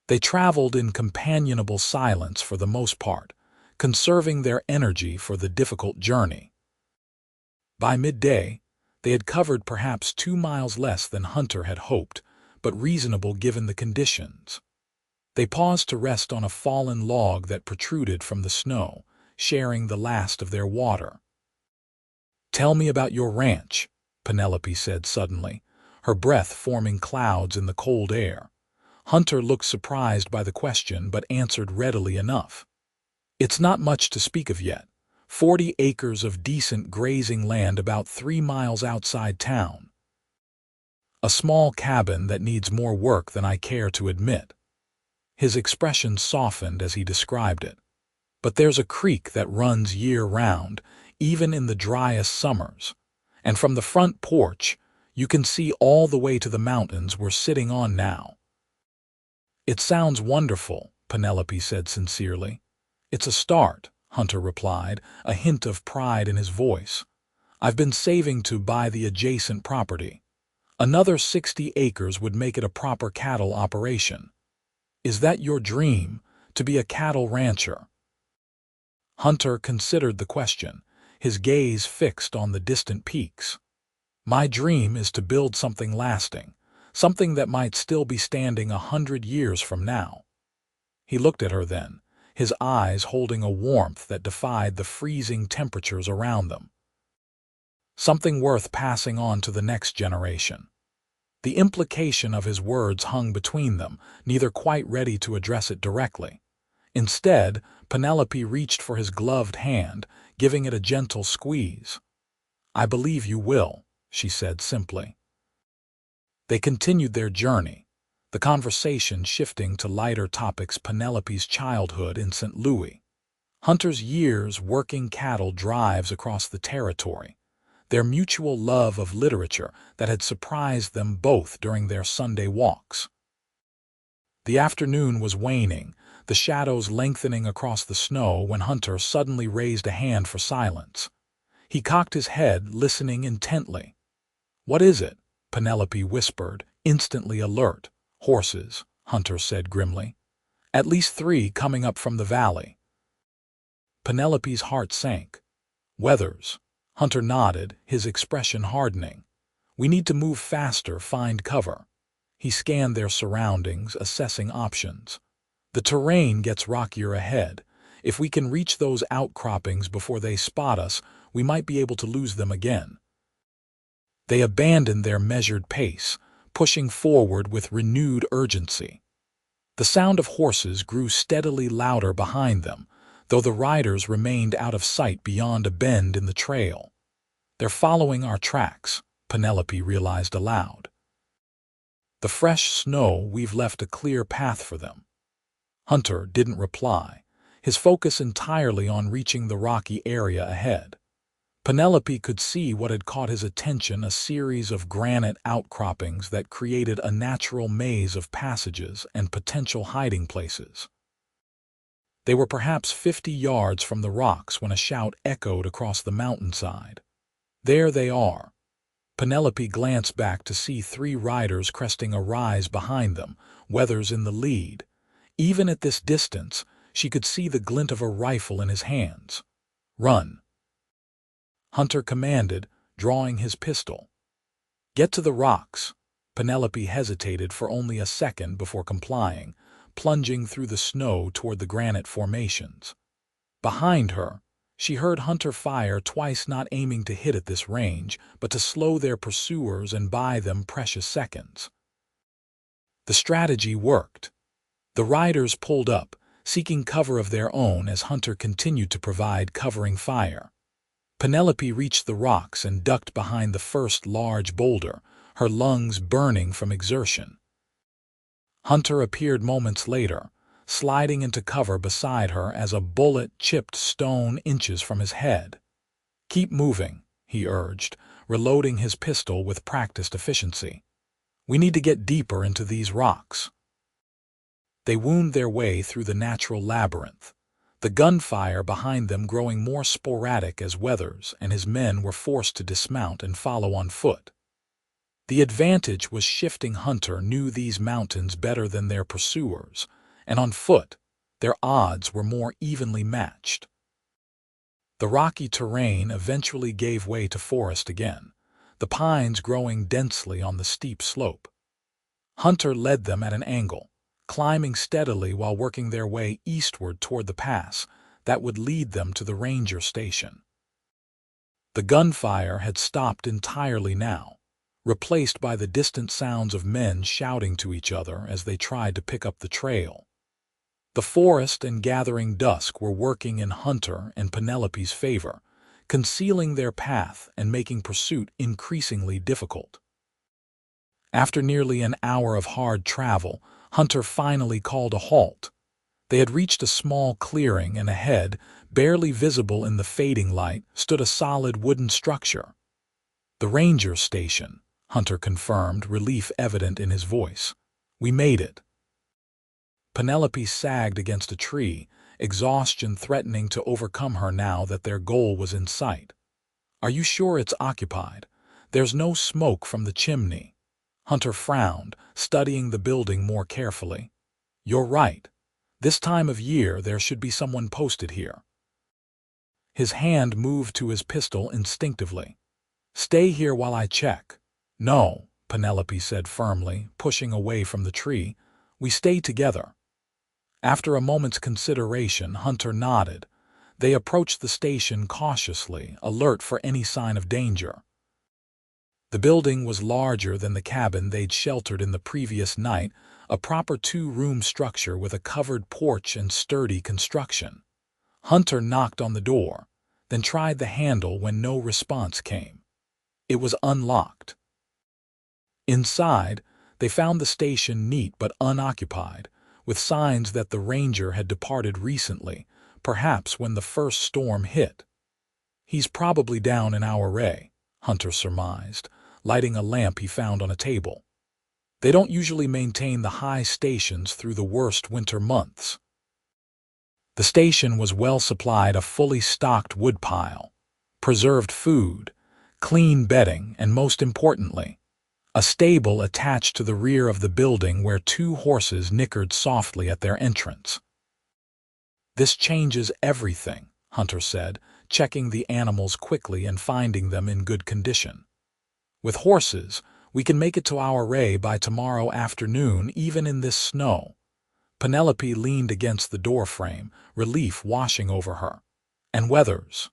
They traveled in companionable silence for the most part, conserving their energy for the difficult journey. By midday, they had covered perhaps 2 miles less than Hunter had hoped, but reasonable given the conditions. They paused to rest on a fallen log that protruded from the snow, sharing the last of their water. "Tell me about your ranch," Penelope said suddenly, her breath forming clouds in the cold air. Hunter looked surprised by the question but answered readily enough. "It's not much to speak of yet. 40 acres of decent grazing land about 3 miles outside town. A small cabin that needs more work than I care to admit." His expression softened as he described it. "But there's a creek that runs year-round, even in the driest summers, and from the front porch you can see all the way to the mountains we're sitting on now." "It sounds wonderful," Penelope said sincerely. "It's a start," Hunter replied, a hint of pride in his voice. "I've been saving to buy the adjacent property. Another 60 acres would make it a proper cattle operation." "Is that your dream, to be a cattle rancher?" Hunter considered the question, his gaze fixed on the distant peaks. "My dream is to build something lasting, something that might still be standing 100 years from now." He looked at her then, his eyes holding a warmth that defied the freezing temperatures around them. "Something worth passing on to the next generation." The implication of his words hung between them, neither quite ready to address it directly. Instead, Penelope reached for his gloved hand, giving it a gentle squeeze. "I believe you will," she said simply. They continued their journey, the conversation shifting to lighter topics: Penelope's childhood in St. Louis, Hunter's years working cattle drives across the territory, their mutual love of literature that had surprised them both during their Sunday walks. The afternoon was waning, the shadows lengthening across the snow when Hunter suddenly raised a hand for silence. He cocked his head, listening intently. "What is it?" Penelope whispered, instantly alert. "Horses," Hunter said grimly. "At least 3 coming up from the valley." Penelope's heart sank. "Weathers." Hunter nodded, his expression hardening. "We need to move faster, find cover." He scanned their surroundings, assessing options. "The terrain gets rockier ahead. If we can reach those outcroppings before they spot us, we might be able to lose them again." They abandoned their measured pace, pushing forward with renewed urgency. The sound of horses grew steadily louder behind them, though the riders remained out of sight beyond a bend in the trail. "They're following our tracks," Penelope realized aloud. "The fresh snow, we've left a clear path for them." Hunter didn't reply, his focus entirely on reaching the rocky area ahead. Penelope could see what had caught his attention, a series of granite outcroppings that created a natural maze of passages and potential hiding places. They were perhaps 50 yards from the rocks when a shout echoed across the mountainside. "There they are!" Penelope glanced back to see 3 riders cresting a rise behind them, Weathers in the lead. Even at this distance, she could see the glint of a rifle in his hands. "Run!" Hunter commanded, drawing his pistol. "Get to the rocks." Penelope hesitated for only a second before complying, plunging through the snow toward the granite formations. Behind her, she heard Hunter fire twice, not aiming to hit at this range, but to slow their pursuers and buy them precious seconds. The strategy worked. The riders pulled up, seeking cover of their own as Hunter continued to provide covering fire. Penelope reached the rocks and ducked behind the first large boulder, her lungs burning from exertion. Hunter appeared moments later, sliding into cover beside her as a bullet chipped stone inches from his head. "Keep moving," he urged, reloading his pistol with practiced efficiency. "We need to get deeper into these rocks." They wound their way through the natural labyrinth, the gunfire behind them growing more sporadic as Weathers and his men were forced to dismount and follow on foot. The advantage was shifting. Hunter knew these mountains better than their pursuers, and on foot, their odds were more evenly matched. The rocky terrain eventually gave way to forest again, the pines growing densely on the steep slope. Hunter led them at an angle, climbing steadily while working their way eastward toward the pass that would lead them to the ranger station. The gunfire had stopped entirely now, replaced by the distant sounds of men shouting to each other as they tried to pick up the trail. The forest and gathering dusk were working in Hunter and Penelope's favor, concealing their path and making pursuit increasingly difficult. After nearly an hour of hard travel, Hunter finally called a halt. They had reached a small clearing, and ahead, barely visible in the fading light, stood a solid wooden structure. "The ranger station," Hunter confirmed, relief evident in his voice. "We made it." Penelope sagged against a tree, exhaustion threatening to overcome her now that their goal was in sight. "Are you sure it's occupied? There's no smoke from the chimney." Hunter frowned, studying the building more carefully. "You're right. This time of year there should be someone posted here." His hand moved to his pistol instinctively. "Stay here while I check." "No," Penelope said firmly, pushing away from the tree. "We stay together." After a moment's consideration, Hunter nodded. They approached the station cautiously, alert for any sign of danger. The building was larger than the cabin they'd sheltered in the previous night, a proper 2-room structure with a covered porch and sturdy construction. Hunter knocked on the door, then tried the handle when no response came. It was unlocked. Inside, they found the station neat but unoccupied, with signs that the ranger had departed recently, perhaps when the first storm hit. "He's probably down in our way," Hunter surmised, lighting a lamp he found on a table. "They don't usually maintain the high stations through the worst winter months." The station was well supplied, a fully stocked woodpile, preserved food, clean bedding, and most importantly, a stable attached to the rear of the building where 2 horses nickered softly at their entrance. "This changes everything," Hunter said, checking the animals quickly and finding them in good condition. "With horses, we can make it to our ray by tomorrow afternoon, even in this snow." Penelope leaned against the doorframe, relief washing over her. "And Weathers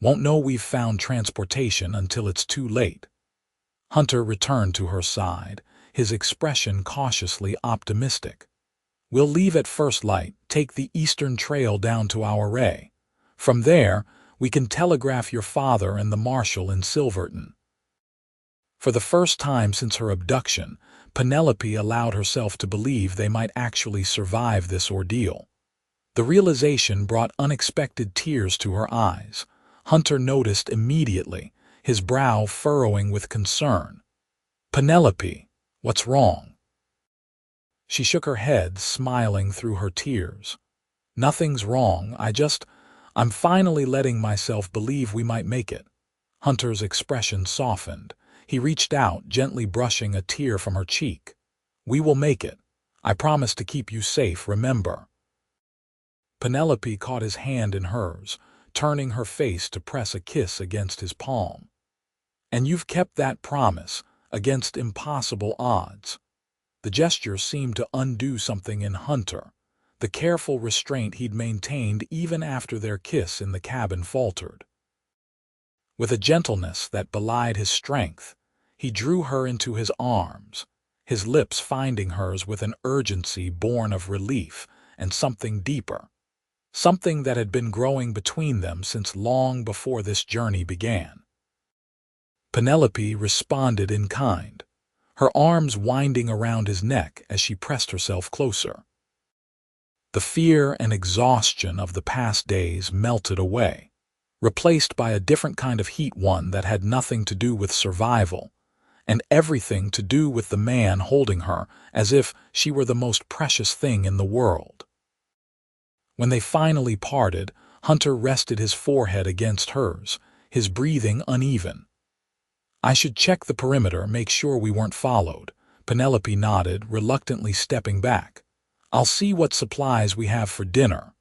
won't know we've found transportation until it's too late." Hunter returned to her side, his expression cautiously optimistic. "We'll leave at first light, take the eastern trail down to our ray. From there, we can telegraph your father and the marshal in Silverton." For the first time since her abduction, Penelope allowed herself to believe they might actually survive this ordeal. The realization brought unexpected tears to her eyes. Hunter noticed immediately, his brow furrowing with concern. "Penelope, what's wrong?" She shook her head, smiling through her tears. "Nothing's wrong, I'm finally letting myself believe we might make it." Hunter's expression softened. He reached out, gently brushing a tear from her cheek. "We will make it. I promise to keep you safe, remember." Penelope caught his hand in hers, turning her face to press a kiss against his palm. "And you've kept that promise, against impossible odds." The gesture seemed to undo something in Hunter. The careful restraint he'd maintained even after their kiss in the cabin faltered. With a gentleness that belied his strength, he drew her into his arms, his lips finding hers with an urgency born of relief and something deeper, something that had been growing between them since long before this journey began. Penelope responded in kind, her arms winding around his neck as she pressed herself closer. The fear and exhaustion of the past days melted away, replaced by a different kind of heat, one that had nothing to do with survival, and everything to do with the man holding her as if she were the most precious thing in the world. When they finally parted, Hunter rested his forehead against hers, his breathing uneven. "I should check the perimeter, make sure we weren't followed." Penelope nodded, reluctantly stepping back. "I'll see what supplies we have for dinner."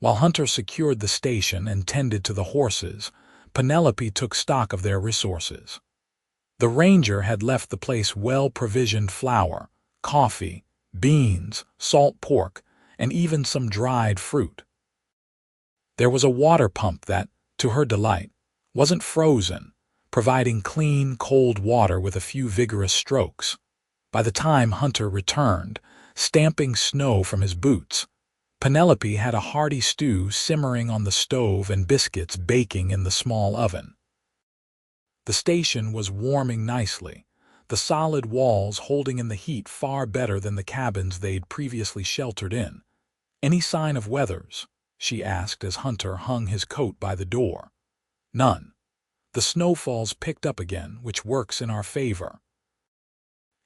While Hunter secured the station and tended to the horses, Penelope took stock of their resources. The ranger had left the place well-provisioned: flour, coffee, beans, salt pork, and even some dried fruit. There was a water pump that, to her delight, wasn't frozen, providing clean, cold water with a few vigorous strokes. By the time Hunter returned, stamping snow from his boots, Penelope had a hearty stew simmering on the stove and biscuits baking in the small oven. The station was warming nicely, the solid walls holding in the heat far better than the cabins they'd previously sheltered in. "Any sign of Weathers?" she asked as Hunter hung his coat by the door. "None. The snowfall's picked up again, which works in our favor."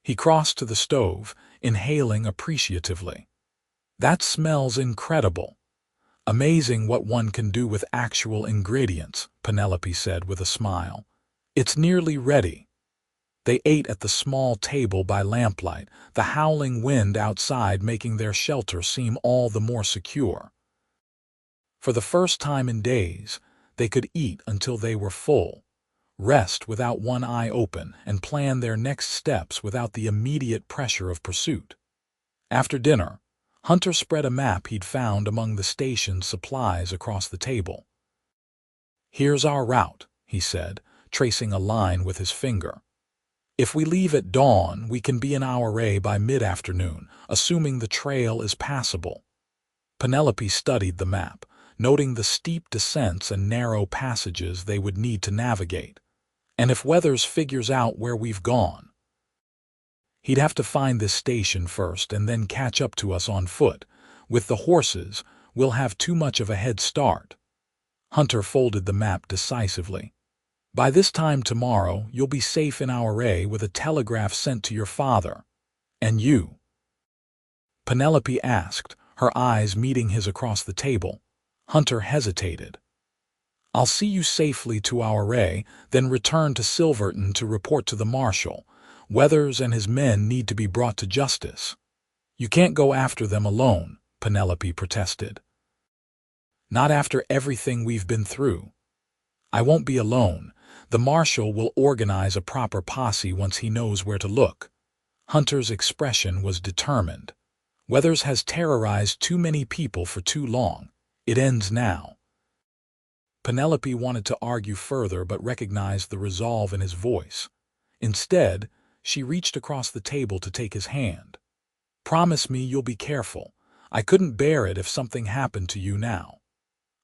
He crossed to the stove, inhaling appreciatively. "That smells incredible." "Amazing what one can do with actual ingredients," Penelope said with a smile. "It's nearly ready." They ate at the small table by lamplight, the howling wind outside making their shelter seem all the more secure. For the first time in days, they could eat until they were full, rest without one eye open, and plan their next steps without the immediate pressure of pursuit. After dinner, Hunter spread a map he'd found among the station's supplies across the table. "Here's our route," he said, tracing a line with his finger. "If we leave at dawn, we can be in Ouray by mid-afternoon, assuming the trail is passable." Penelope studied the map, noting the steep descents and narrow passages they would need to navigate. "And if Weathers figures out where we've gone?" "He'd have to find this station first and then catch up to us on foot. With the horses, we'll have too much of a head start." Hunter folded the map decisively. "By this time tomorrow, you'll be safe in Ouray with a telegraph sent to your father." "And you?" Penelope asked, her eyes meeting his across the table. Hunter hesitated. "I'll see you safely to Ouray, then return to Silverton to report to the marshal. Weathers and his men need to be brought to justice." "You can't go after them alone," Penelope protested. "Not after everything we've been through." "I won't be alone. The marshal will organize a proper posse once he knows where to look." Hunter's expression was determined. "Weathers has terrorized too many people for too long. It ends now." Penelope wanted to argue further but recognized the resolve in his voice. Instead, she reached across the table to take his hand. "Promise me you'll be careful. I couldn't bear it if something happened to you now."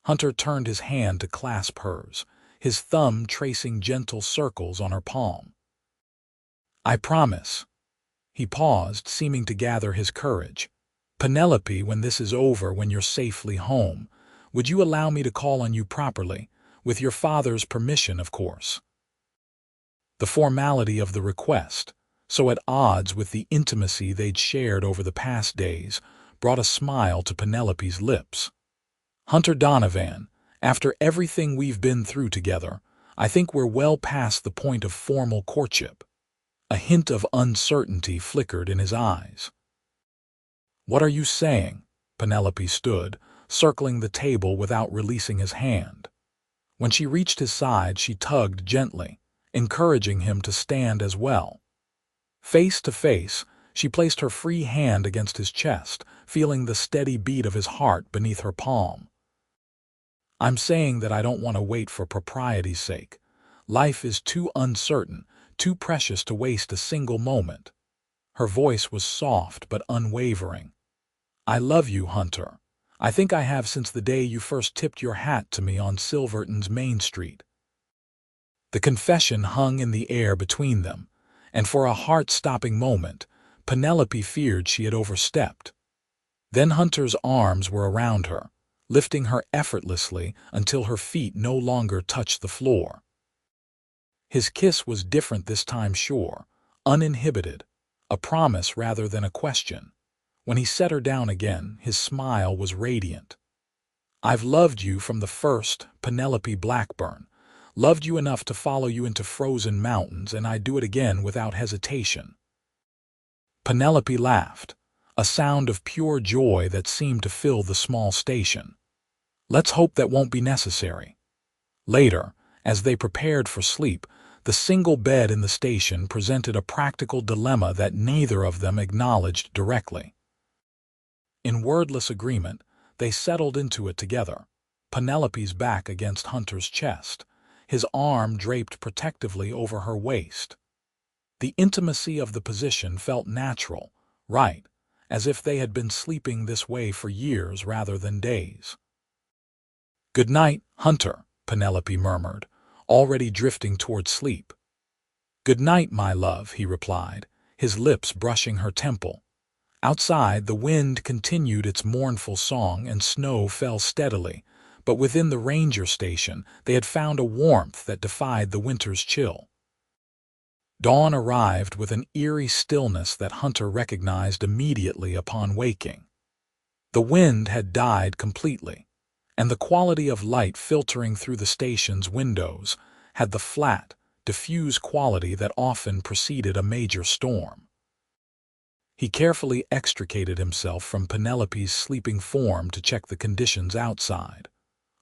Hunter turned his hand to clasp hers, his thumb tracing gentle circles on her palm. "I promise." He paused, seeming to gather his courage. Penelope, when this is over, when you're safely home, would you allow me to call on you properly? With your father's permission, of course. The formality of the request, so at odds with the intimacy they'd shared over the past days, brought a smile to Penelope's lips. Hunter Donovan, after everything we've been through together, I think we're well past the point of formal courtship. A hint of uncertainty flickered in his eyes. What are you saying? Penelope stood, circling the table without releasing his hand. When she reached his side, she tugged gently, encouraging him to stand as well. Face to face, she placed her free hand against his chest, feeling the steady beat of his heart beneath her palm. I'm saying that I don't want to wait for propriety's sake. Life is too uncertain, too precious to waste a single moment. Her voice was soft but unwavering. I love you, Hunter. I think I have since the day you first tipped your hat to me on Silverton's Main Street. The confession hung in the air between them, and for a heart-stopping moment, Penelope feared she had overstepped. Then Hunter's arms were around her, lifting her effortlessly until her feet no longer touched the floor. His kiss was different this time, sure, uninhibited, a promise rather than a question. When he set her down again, his smile was radiant. I've loved you from the first, Penelope Blackburn. Loved you enough to follow you into frozen mountains, and I'd do it again without hesitation. Penelope laughed, a sound of pure joy that seemed to fill the small station. Let's hope that won't be necessary. Later, as they prepared for sleep, the single bed in the station presented a practical dilemma that neither of them acknowledged directly. In wordless agreement, they settled into it together, Penelope's back against Hunter's chest, his arm draped protectively over her waist. The intimacy of the position felt natural, right, as if they had been sleeping this way for years rather than days. Good night, Hunter, Penelope murmured, already drifting toward sleep. Good night, my love, he replied, his lips brushing her temple. Outside, the wind continued its mournful song and snow fell steadily, but within the ranger station they had found a warmth that defied the winter's chill. Dawn arrived with an eerie stillness that Hunter recognized immediately upon waking. The wind had died completely, and the quality of light filtering through the station's windows had the flat, diffuse quality that often preceded a major storm. He carefully extricated himself from Penelope's sleeping form to check the conditions outside.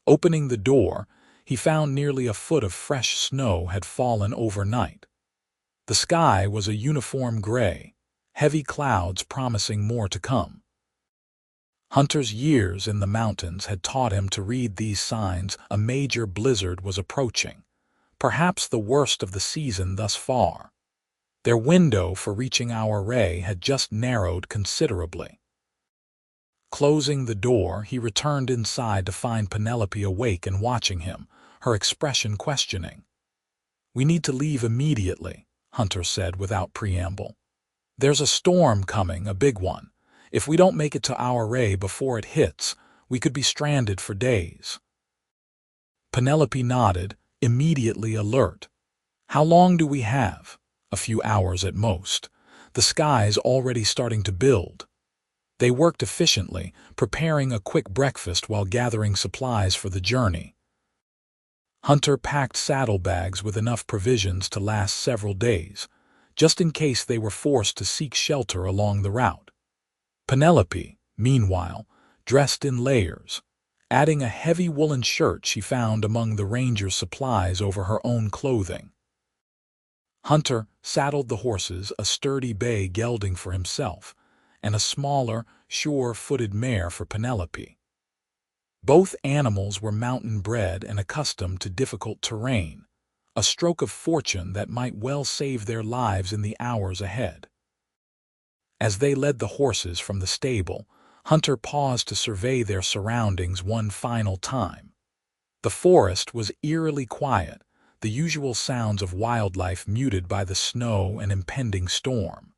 Opening the door, he found nearly a foot of fresh snow had fallen overnight. The sky was a uniform gray, heavy clouds promising more to come. Hunter's years in the mountains had taught him to read these signs. A major blizzard was approaching, perhaps the worst of the season thus far. Their window for reaching our ray had just narrowed considerably. Closing the door, he returned inside to find Penelope awake and watching him, her expression questioning. We need to leave immediately, Hunter said without preamble. There's a storm coming, a big one. If we don't make it to our ray before it hits, we could be stranded for days. Penelope nodded, immediately alert. How long do we have? A few hours at most. The sky's already starting to build. They worked efficiently, preparing a quick breakfast while gathering supplies for the journey. Hunter packed saddlebags with enough provisions to last several days, just in case they were forced to seek shelter along the route. Penelope, meanwhile, dressed in layers, adding a heavy woolen shirt she found among the ranger's supplies over her own clothing. Hunter saddled the horses, a sturdy bay gelding for himself, and a smaller, sure-footed mare for Penelope. Both animals were mountain-bred and accustomed to difficult terrain, a stroke of fortune that might well save their lives in the hours ahead. As they led the horses from the stable, Hunter paused to survey their surroundings one final time. The forest was eerily quiet, the usual sounds of wildlife muted by the snow and impending storm.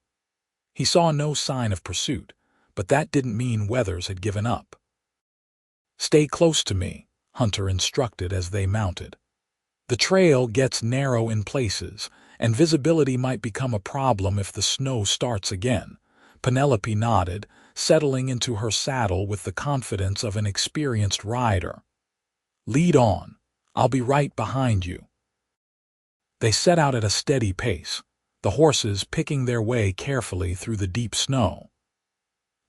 He saw no sign of pursuit, but that didn't mean Weathers had given up. "Stay close to me," Hunter instructed as they mounted. "The trail gets narrow in places, and visibility might become a problem if the snow starts again." Penelope nodded, settling into her saddle with the confidence of an experienced rider. "Lead on. I'll be right behind you." They set out at a steady pace, the horses picking their way carefully through the deep snow.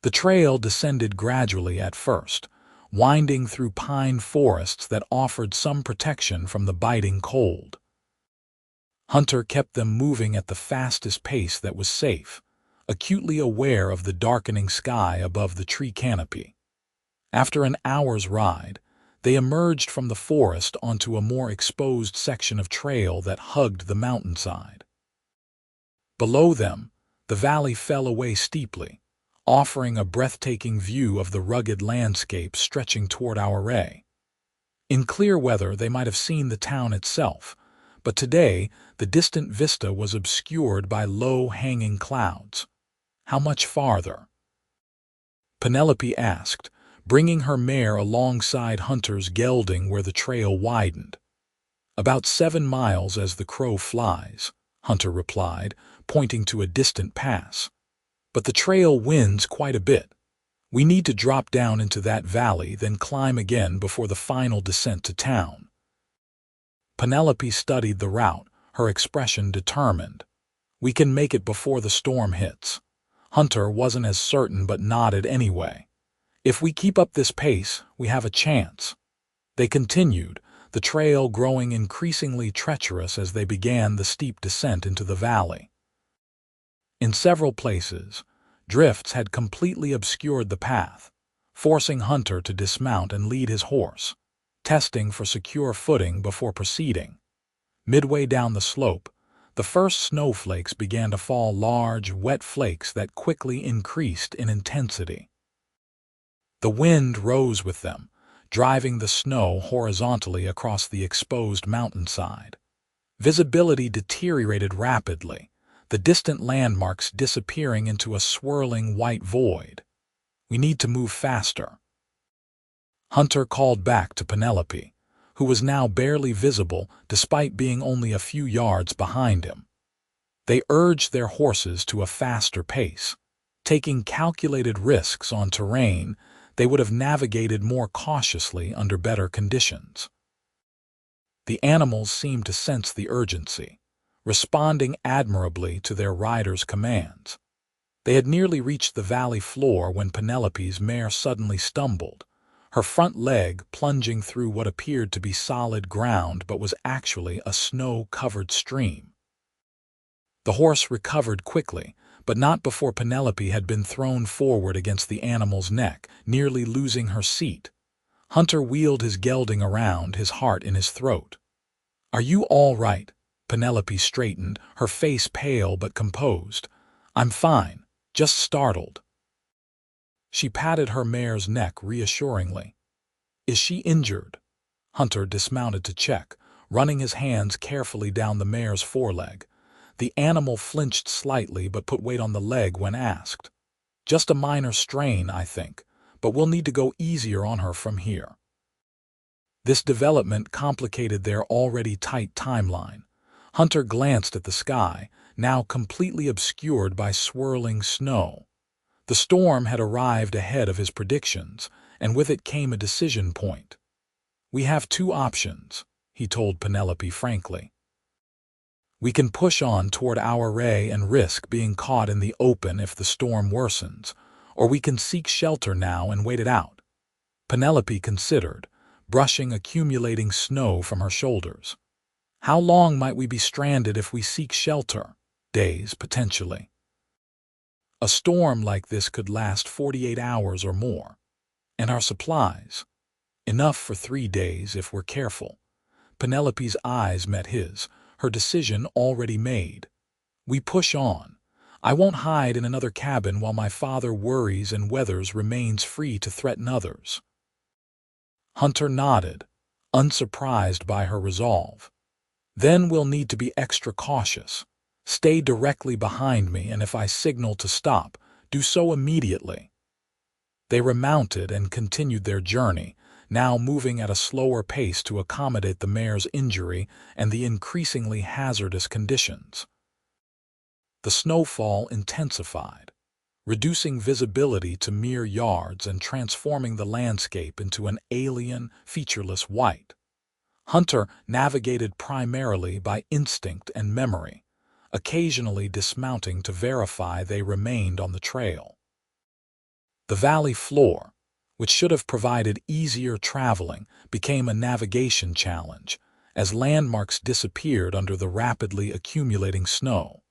The trail descended gradually at first, winding through pine forests that offered some protection from the biting cold. Hunter kept them moving at the fastest pace that was safe, acutely aware of the darkening sky above the tree canopy. After an hour's ride, they emerged from the forest onto a more exposed section of trail that hugged the mountainside. Below them, the valley fell away steeply, offering a breathtaking view of the rugged landscape stretching toward our ray. In clear weather they might have seen the town itself, but today the distant vista was obscured by low-hanging clouds. "How much farther?" Penelope asked, bringing her mare alongside Hunter's gelding where the trail widened. "About 7 miles as the crow flies," Hunter replied, pointing to a distant pass. "But the trail winds quite a bit. We need to drop down into that valley, then climb again before the final descent to town." Penelope studied the route, her expression determined. "We can make it before the storm hits." Hunter wasn't as certain but nodded anyway. "If we keep up this pace, we have a chance." They continued, the trail growing increasingly treacherous as they began the steep descent into the valley. In several places, drifts had completely obscured the path, forcing Hunter to dismount and lead his horse, testing for secure footing before proceeding. Midway down the slope, the first snowflakes began to fall, large, wet flakes that quickly increased in intensity. The wind rose with them, driving the snow horizontally across the exposed mountainside. Visibility deteriorated rapidly, the distant landmarks disappearing into a swirling white void. "We need to move faster." Hunter called back to Penelope, who was now barely visible despite being only a few yards behind him. They urged their horses to a faster pace, taking calculated risks on terrain they would have navigated more cautiously under better conditions. The animals seemed to sense the urgency, responding admirably to their riders' commands. They had nearly reached the valley floor when Penelope's mare suddenly stumbled, her front leg plunging through what appeared to be solid ground but was actually a snow-covered stream. The horse recovered quickly, but not before Penelope had been thrown forward against the animal's neck, nearly losing her seat. Hunter wheeled his gelding around, his heart in his throat. "Are you all right?" Penelope straightened, her face pale but composed. "I'm fine, just startled." She patted her mare's neck reassuringly. "Is she injured?" Hunter dismounted to check, running his hands carefully down the mare's foreleg. The animal flinched slightly but put weight on the leg when asked. "Just a minor strain, I think, but we'll need to go easier on her from here." This development complicated their already tight timeline. Hunter glanced at the sky, now completely obscured by swirling snow. The storm had arrived ahead of his predictions, and with it came a decision point. "We have 2 options," he told Penelope frankly. "We can push on toward our ray and risk being caught in the open if the storm worsens, or we can seek shelter now and wait it out." Penelope considered, brushing accumulating snow from her shoulders. "How long might we be stranded if we seek shelter?" "Days, potentially." "A storm like this could last 48 hours or more. And our supplies? Enough for 3 days if we're careful." Penelope's eyes met his, her decision already made. "We push on. I won't hide in another cabin while my father worries and Weathers remains free to threaten others." Hunter nodded, unsurprised by her resolve. "Then we'll need to be extra cautious. Stay directly behind me, and if I signal to stop, do so immediately." They remounted and continued their journey, now moving at a slower pace to accommodate the mare's injury and the increasingly hazardous conditions. The snowfall intensified, reducing visibility to mere yards and transforming the landscape into an alien, featureless white. Hunter navigated primarily by instinct and memory, occasionally dismounting to verify they remained on the trail. The valley floor, which should have provided easier traveling, became a navigation challenge as landmarks disappeared under the rapidly accumulating snow.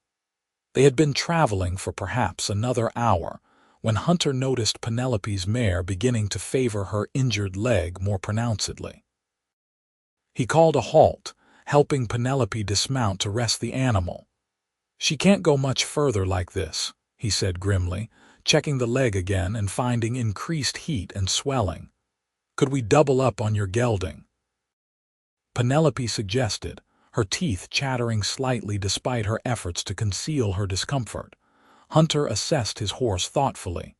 They had been traveling for perhaps another hour when Hunter noticed Penelope's mare beginning to favor her injured leg more pronouncedly. He called a halt, helping Penelope dismount to rest the animal. "She can't go much further like this," he said grimly, checking the leg again and finding increased heat and swelling. "Could we double up on your gelding?" Penelope suggested, her teeth chattering slightly despite her efforts to conceal her discomfort. Hunter assessed his horse thoughtfully.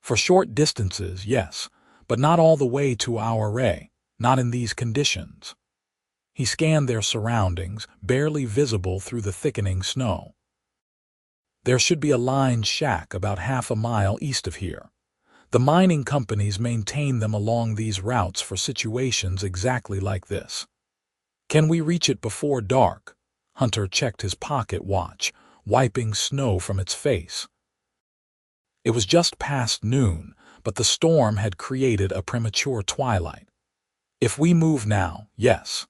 "For short distances, yes, but not all the way to our array, not in these conditions." He scanned their surroundings, barely visible through the thickening snow. "There should be a lined shack about half a mile east of here. The mining companies maintain them along these routes for situations exactly like this." "Can we reach it before dark?" Hunter checked his pocket watch, wiping snow from its face. It was just past noon, but the storm had created a premature twilight. "If we move now, yes."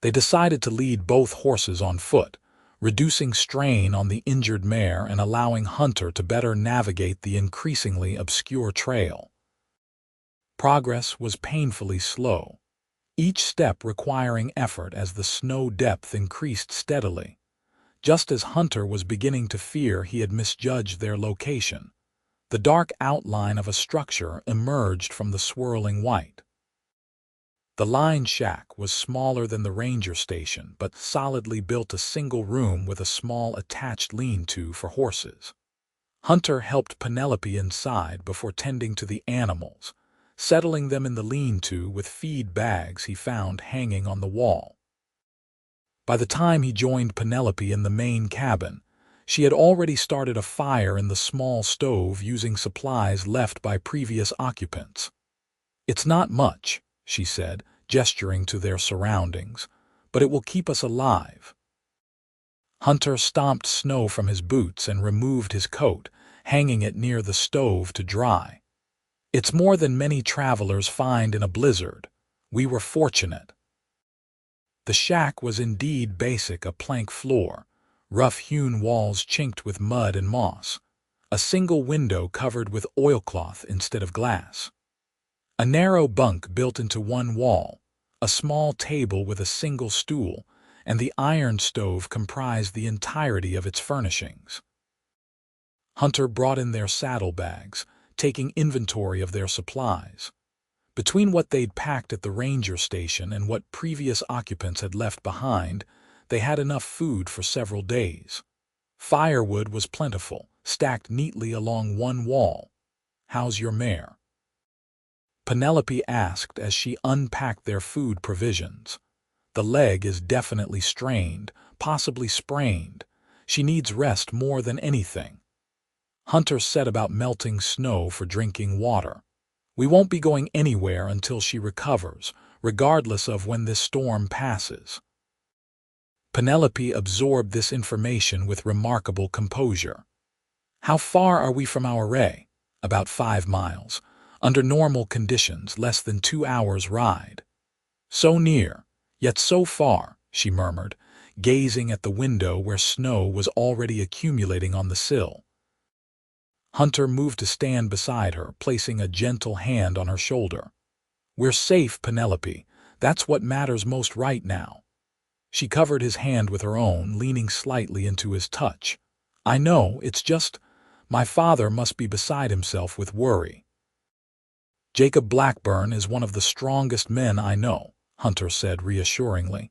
They decided to lead both horses on foot, reducing strain on the injured mare and allowing Hunter to better navigate the increasingly obscure trail. Progress was painfully slow, each step requiring effort as the snow depth increased steadily. Just as Hunter was beginning to fear he had misjudged their location, the dark outline of a structure emerged from the swirling white. The lined shack was smaller than the ranger station, but solidly built a single room with a small attached lean-to for horses. Hunter helped Penelope inside before tending to the animals, settling them in the lean-to with feed bags he found hanging on the wall. By the time he joined Penelope in the main cabin, she had already started a fire in the small stove using supplies left by previous occupants. "It's not much," she said, gesturing to their surroundings, "but it will keep us alive." Hunter stomped snow from his boots and removed his coat, hanging it near the stove to dry. "It's more than many travelers find in a blizzard. We were fortunate." The shack was indeed basic: a plank floor, rough-hewn walls chinked with mud and moss, a single window covered with oilcloth instead of glass. A narrow bunk built into one wall, a small table with a single stool, and the iron stove comprised the entirety of its furnishings. Hunter brought in their saddlebags, taking inventory of their supplies. Between what they'd packed at the ranger station and what previous occupants had left behind, they had enough food for several days. Firewood was plentiful, stacked neatly along one wall. "How's your mare?" Penelope asked as she unpacked their food provisions. "The leg is definitely strained, possibly sprained. She needs rest more than anything." Hunter set about melting snow for drinking water. "We won't be going anywhere until she recovers, regardless of when this storm passes." Penelope absorbed this information with remarkable composure. "How far are we from our array?" "About 5 miles. Under normal conditions, less than 2 hours' ride." "So near, yet so far," she murmured, gazing at the window where snow was already accumulating on the sill. Hunter moved to stand beside her, placing a gentle hand on her shoulder. "We're safe, Penelope. That's what matters most right now." She covered his hand with her own, leaning slightly into his touch. "I know, it's just, my father must be beside himself with worry." "Jacob Blackburn is one of the strongest men I know," Hunter said reassuringly.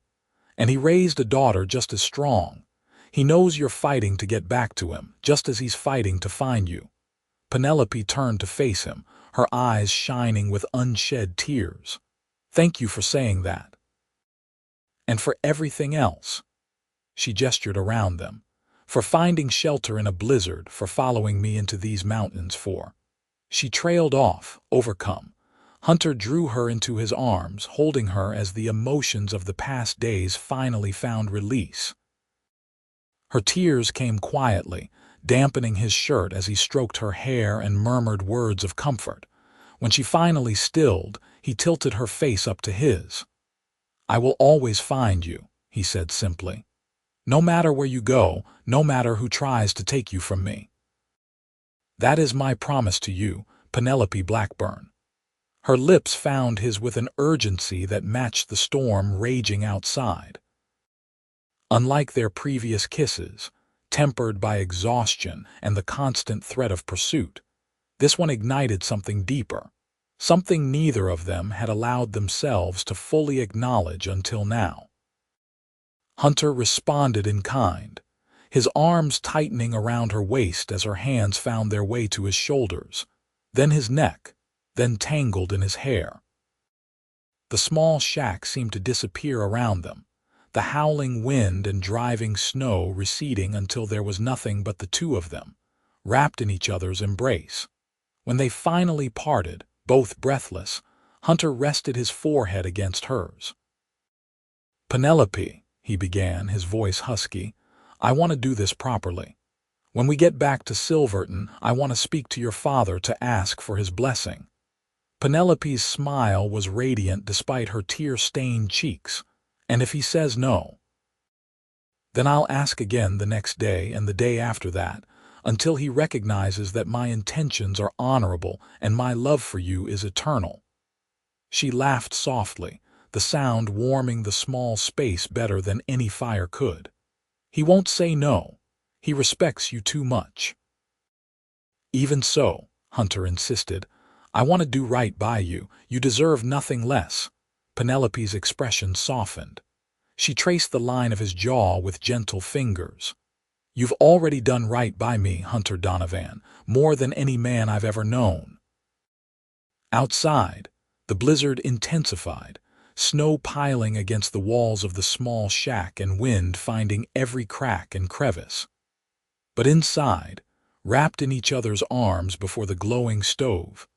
"And he raised a daughter just as strong. He knows you're fighting to get back to him, just as he's fighting to find you." Penelope turned to face him, her eyes shining with unshed tears. "Thank you for saying that. And for everything else." She gestured around them. "For finding shelter in a blizzard, for following me into these mountains, for—" She trailed off, overcome. Hunter drew her into his arms, holding her as the emotions of the past days finally found release. Her tears came quietly, dampening his shirt as he stroked her hair and murmured words of comfort. When she finally stilled, he tilted her face up to his. "I will always find you," he said simply. "No matter where you go, no matter who tries to take you from me. That is my promise to you, Penelope Blackburn." Her lips found his with an urgency that matched the storm raging outside. Unlike their previous kisses, tempered by exhaustion and the constant threat of pursuit, this one ignited something deeper, something neither of them had allowed themselves to fully acknowledge until now. Hunter responded in kind, his arms tightening around her waist as her hands found their way to his shoulders, then his neck, then tangled in his hair. The small shack seemed to disappear around them, the howling wind and driving snow receding until there was nothing but the two of them, wrapped in each other's embrace. When they finally parted, both breathless, Hunter rested his forehead against hers. "Penelope," he began, his voice husky, "I want to do this properly. When we get back to Silverton, I want to speak to your father to ask for his blessing." Penelope's smile was radiant despite her tear-stained cheeks. "And if he says no?" "Then I'll ask again the next day and the day after that, until he recognizes that my intentions are honorable and my love for you is eternal." She laughed softly, the sound warming the small space better than any fire could. "He won't say no. He respects you too much." "Even so," Hunter insisted, "I want to do right by you. You deserve nothing less." Penelope's expression softened. She traced the line of his jaw with gentle fingers. "You've already done right by me, Hunter Donovan, more than any man I've ever known." Outside, the blizzard intensified, snow piling against the walls of the small shack and wind finding every crack and crevice. But inside, wrapped in each other's arms before the glowing stove,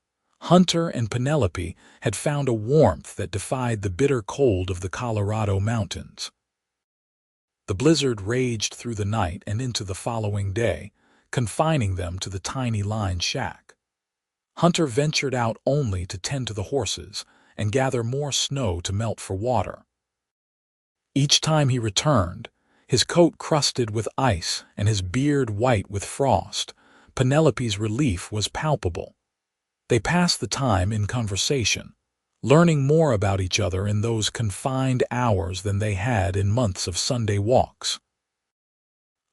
Hunter and Penelope had found a warmth that defied the bitter cold of the Colorado mountains. The blizzard raged through the night and into the following day, confining them to the tiny lined shack. Hunter ventured out only to tend to the horses and gather more snow to melt for water. Each time he returned, his coat crusted with ice and his beard white with frost, Penelope's relief was palpable. They passed the time in conversation, learning more about each other in those confined hours than they had in months of Sunday walks.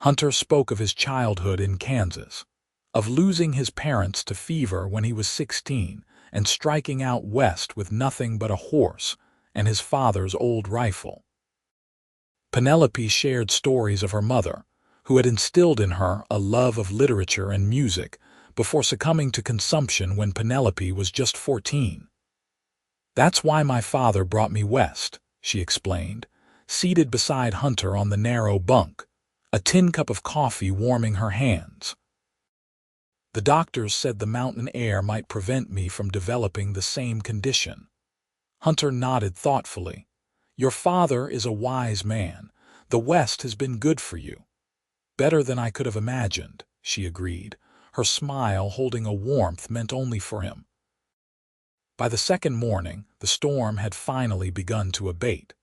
Hunter spoke of his childhood in Kansas, of losing his parents to fever when he was 16 and striking out west with nothing but a horse and his father's old rifle. Penelope shared stories of her mother, who had instilled in her a love of literature and music before succumbing to consumption when Penelope was just 14. "That's why my father brought me west," she explained, seated beside Hunter on the narrow bunk, a tin cup of coffee warming her hands. "The doctors said the mountain air might prevent me from developing the same condition." Hunter nodded thoughtfully. "Your father is a wise man. The West has been good for you." "Better than I could have imagined," she agreed, her smile holding a warmth meant only for him. By the second morning, the storm had finally begun to abate.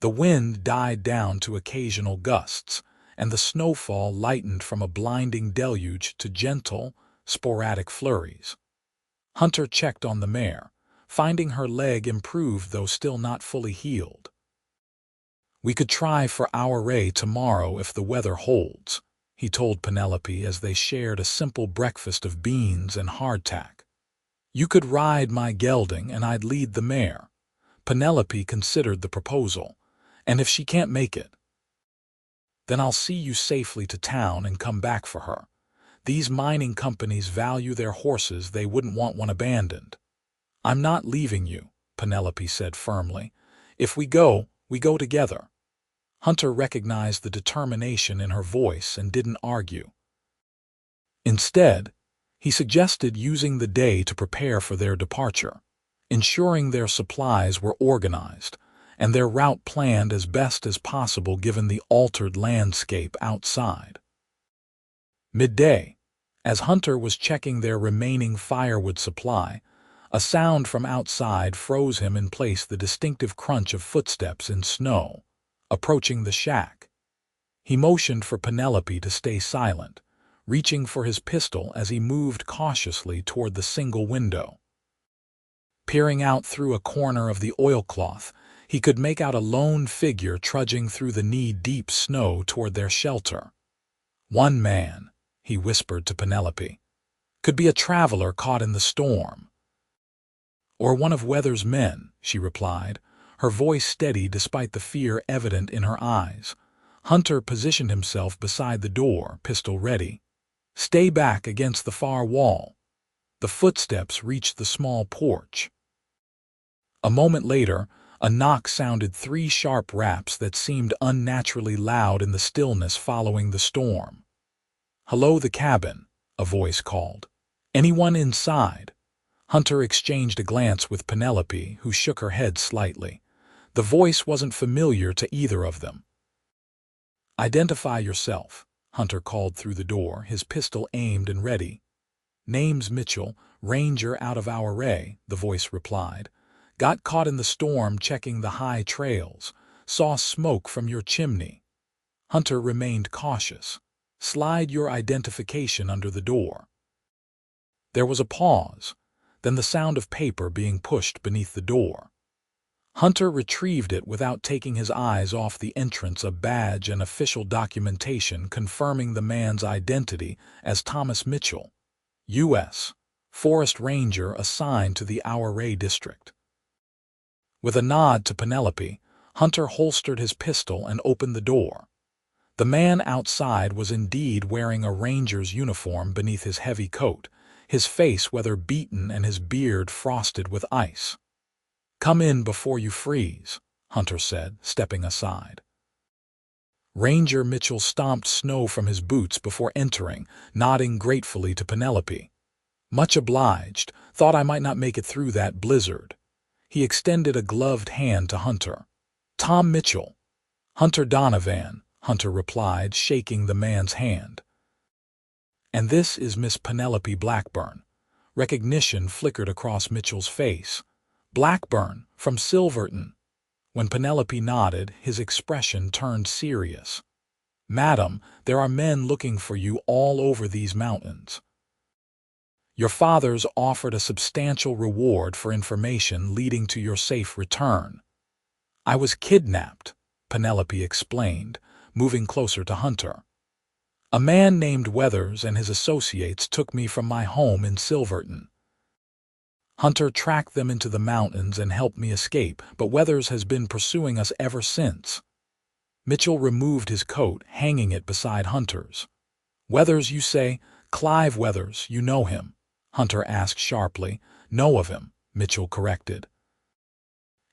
The wind died down to occasional gusts, and the snowfall lightened from a blinding deluge to gentle, sporadic flurries. Hunter checked on the mare, finding her leg improved though still not fully healed. "We could try for our ray tomorrow if the weather holds," he told Penelope as they shared a simple breakfast of beans and hardtack. "You could ride my gelding and I'd lead the mare." Penelope considered the proposal. "And if she can't make it?" "Then I'll see you safely to town and come back for her. These mining companies value their horses, they wouldn't want one abandoned. I'm not leaving you, Penelope said firmly. If we go together. Hunter recognized the determination in her voice and didn't argue. Instead, he suggested using the day to prepare for their departure, ensuring their supplies were organized and their route planned as best as possible given the altered landscape outside. Midday, as Hunter was checking their remaining firewood supply, a sound from outside froze him in place, the distinctive crunch of footsteps in snow, approaching the shack. He motioned for Penelope to stay silent, reaching for his pistol as he moved cautiously toward the single window. Peering out through a corner of the oilcloth, he could make out a lone figure trudging through the knee-deep snow toward their shelter. One man, he whispered to Penelope, could be a traveler caught in the storm. Or one of Weathers' men, she replied, her voice steady despite the fear evident in her eyes. Hunter positioned himself beside the door, pistol ready. Stay back against the far wall. The footsteps reached the small porch. A moment later, a knock sounded, 3 sharp raps that seemed unnaturally loud in the stillness following the storm. "Hello, the cabin," a voice called. "Anyone inside?" Hunter exchanged a glance with Penelope, who shook her head slightly. The voice wasn't familiar to either of them. "Identify yourself," Hunter called through the door, his pistol aimed and ready. "Name's Mitchell, ranger out of our array," the voice replied. "Got caught in the storm checking the high trails. Saw smoke from your chimney." Hunter remained cautious. "Slide your identification under the door." There was a pause, then the sound of paper being pushed beneath the door. Hunter retrieved it without taking his eyes off the entrance, a badge and official documentation confirming the man's identity as Thomas Mitchell, U.S. Forest Ranger assigned to the Ouray district. With a nod to Penelope, Hunter holstered his pistol and opened the door. The man outside was indeed wearing a ranger's uniform beneath his heavy coat, his face weather-beaten and his beard frosted with ice. "Come in before you freeze," Hunter said, stepping aside. Ranger Mitchell stomped snow from his boots before entering, nodding gratefully to Penelope. "Much obliged. Thought I might not make it through that blizzard." He extended a gloved hand to Hunter. "Tom Mitchell." "Hunter Donovan," Hunter replied, shaking the man's hand. "And this is Miss Penelope Blackburn." Recognition flickered across Mitchell's face. "Blackburn, from Silverton." When Penelope nodded, his expression turned serious. "Madam, there are men looking for you all over these mountains. Your father's offered a substantial reward for information leading to your safe return." "I was kidnapped," Penelope explained, moving closer to Hunter. "A man named Weathers and his associates took me from my home in Silverton. Hunter tracked them into the mountains and helped me escape, but Weathers has been pursuing us ever since." Mitchell removed his coat, hanging it beside Hunter's. "Weathers, you say? Clive Weathers, you know him?" Hunter asked sharply. "Know of him," Mitchell corrected.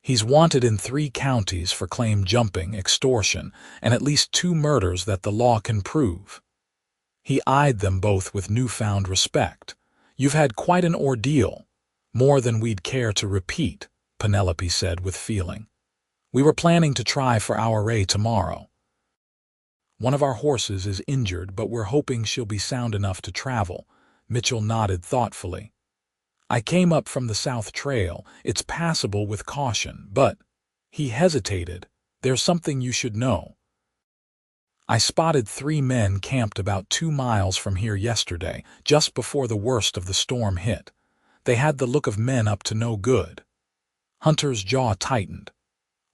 "He's wanted in 3 counties for claim jumping, extortion, and at least 2 murders that the law can prove." He eyed them both with newfound respect. "You've had quite an ordeal. More than we'd care to repeat," Penelope said with feeling. "We were planning to try for Ouray tomorrow. One of our horses is injured, but we're hoping she'll be sound enough to travel." Mitchell nodded thoughtfully. "I came up from the South Trail. It's passable with caution, but—" He hesitated. "There's something you should know. I spotted 3 men camped about 2 miles from here yesterday, just before the worst of the storm hit. They had the look of men up to no good." Hunter's jaw tightened.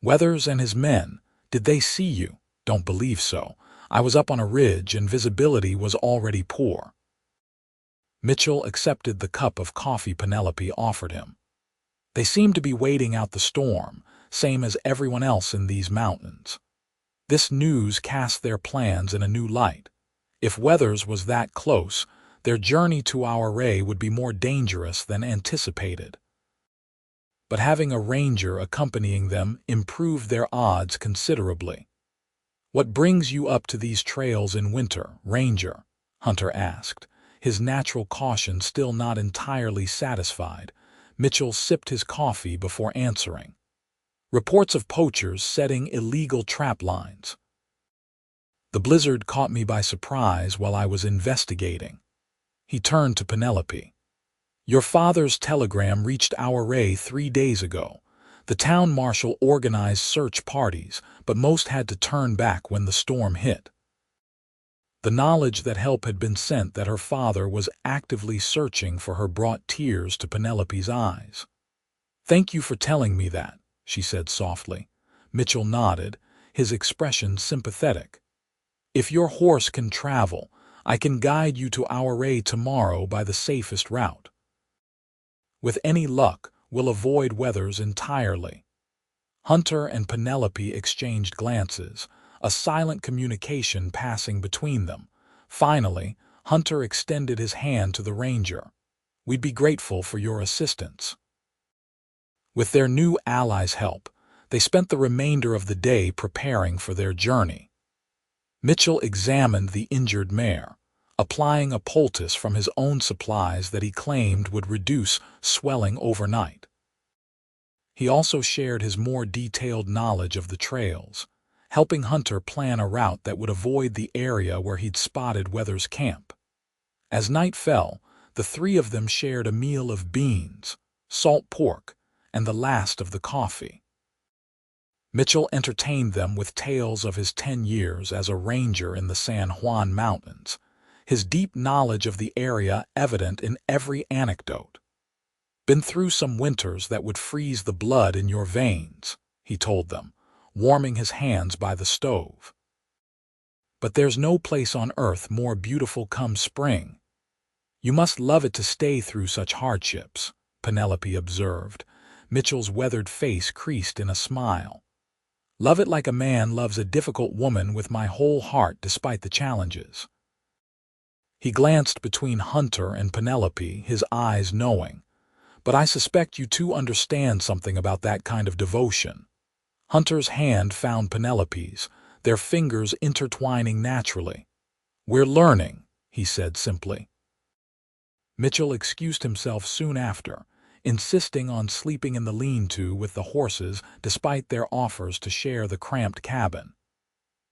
"Weathers and his men, did they see you?" "Don't believe so. I was up on a ridge and visibility was already poor." Mitchell accepted the cup of coffee Penelope offered him. "They seemed to be waiting out the storm, same as everyone else in these mountains." This news cast their plans in a new light. If Weathers was that close, Their journey to our ray would be more dangerous than anticipated. But having a ranger accompanying them improved their odds considerably. "What brings you up to these trails in winter, Ranger?" Hunter asked, his natural caution still not entirely satisfied. Mitchell sipped his coffee before answering. "Reports of poachers setting illegal trap lines. The blizzard caught me by surprise while I was investigating." He turned to Penelope. "Your father's telegram reached our ray 3 days ago. The town marshal organized search parties, but most had to turn back when the storm hit." The knowledge that help had been sent, that her father was actively searching for her, brought tears to Penelope's eyes. "Thank you for telling me that," she said softly. Mitchell nodded, his expression sympathetic. "If your horse can travel, I can guide you to our ray tomorrow by the safest route. With any luck, we'll avoid Weathers entirely." Hunter and Penelope exchanged glances, a silent communication passing between them. Finally, Hunter extended his hand to the ranger. "We'd be grateful for your assistance." With their new allies' help, they spent the remainder of the day preparing for their journey. Mitchell examined the injured mare, applying a poultice from his own supplies that he claimed would reduce swelling overnight. He also shared his more detailed knowledge of the trails, helping Hunter plan a route that would avoid the area where he'd spotted Weathers' camp. As night fell, the three of them shared a meal of beans, salt pork, and the last of the coffee. Mitchell entertained them with tales of his 10 years as a ranger in the San Juan Mountains, his deep knowledge of the area evident in every anecdote. "Been through some winters that would freeze the blood in your veins," he told them, warming his hands by the stove. "But there's no place on earth more beautiful come spring. You must love it to stay through such hardships," Penelope observed. Mitchell's weathered face creased in a smile. "Love it like a man loves a difficult woman, with my whole heart despite the challenges." He glanced between Hunter and Penelope, his eyes knowing. "But I suspect you two understand something about that kind of devotion." Hunter's hand found Penelope's, their fingers intertwining naturally. "We're learning," he said simply. Mitchell excused himself soon after, insisting on sleeping in the lean-to with the horses despite their offers to share the cramped cabin.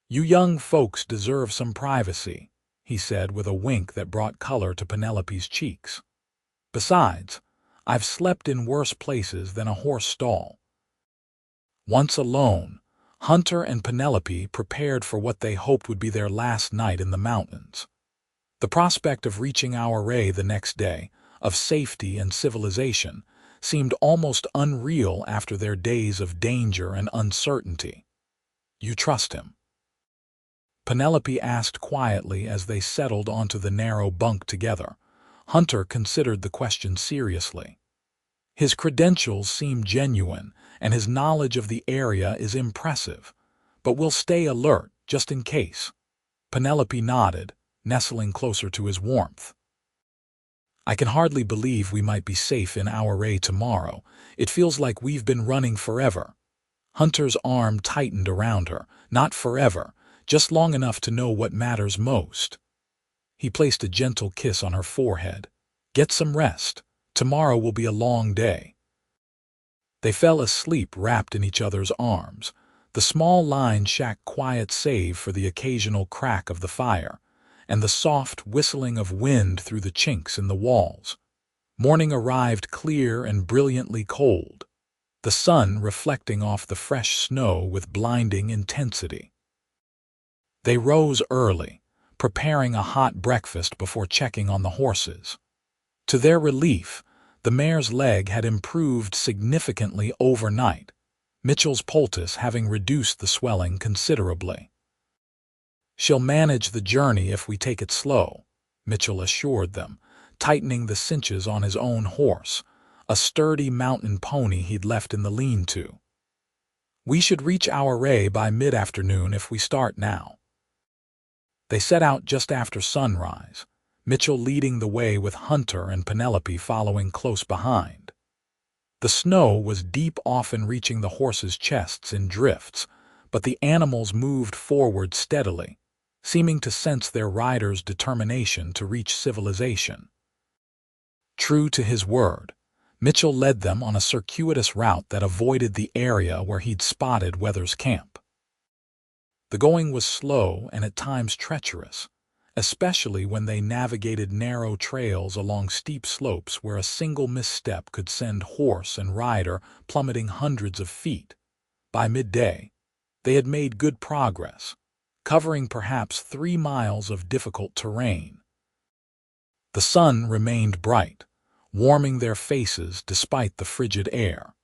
"You young folks deserve some privacy," he said with a wink that brought color to Penelope's cheeks. "Besides, I've slept in worse places than a horse stall." Once alone, Hunter and Penelope prepared for what they hoped would be their last night in the mountains. The prospect of reaching our ray the next day, of safety and civilization, seemed almost unreal after their days of danger and uncertainty. "You trust him?" Penelope asked quietly as they settled onto the narrow bunk together. Hunter considered the question seriously. "His credentials seem genuine, and his knowledge of the area is impressive, but we'll stay alert just in case." Penelope nodded, nestling closer to his warmth. "I can hardly believe we might be safe in our ray tomorrow. It feels like we've been running forever." Hunter's arm tightened around her. "Not forever, just long enough to know what matters most." He placed a gentle kiss on her forehead. "Get some rest. Tomorrow will be a long day." They fell asleep wrapped in each other's arms, the small line shack quiet save for the occasional crack of the fire, and the soft whistling of wind through the chinks in the walls. Morning arrived clear and brilliantly cold, the sun reflecting off the fresh snow with blinding intensity. They rose early, preparing a hot breakfast before checking on the horses. To their relief, the mare's leg had improved significantly overnight, Mitchell's poultice having reduced the swelling considerably. "She'll manage the journey if we take it slow," Mitchell assured them, tightening the cinches on his own horse, a sturdy mountain pony he'd left in the lean-to. "We should reach our ray by mid-afternoon if we start now." They set out just after sunrise, Mitchell leading the way with Hunter and Penelope following close behind. The snow was deep, often reaching the horses' chests in drifts, but the animals moved forward steadily, seeming to sense their riders' determination to reach civilization. True to his word, Mitchell led them on a circuitous route that avoided the area where he'd spotted Weathers' camp. The going was slow and at times treacherous, especially when they navigated narrow trails along steep slopes where a single misstep could send horse and rider plummeting hundreds of feet. By midday, they had made good progress, covering perhaps 3 miles of difficult terrain. The sun remained bright, warming their faces despite the frigid air.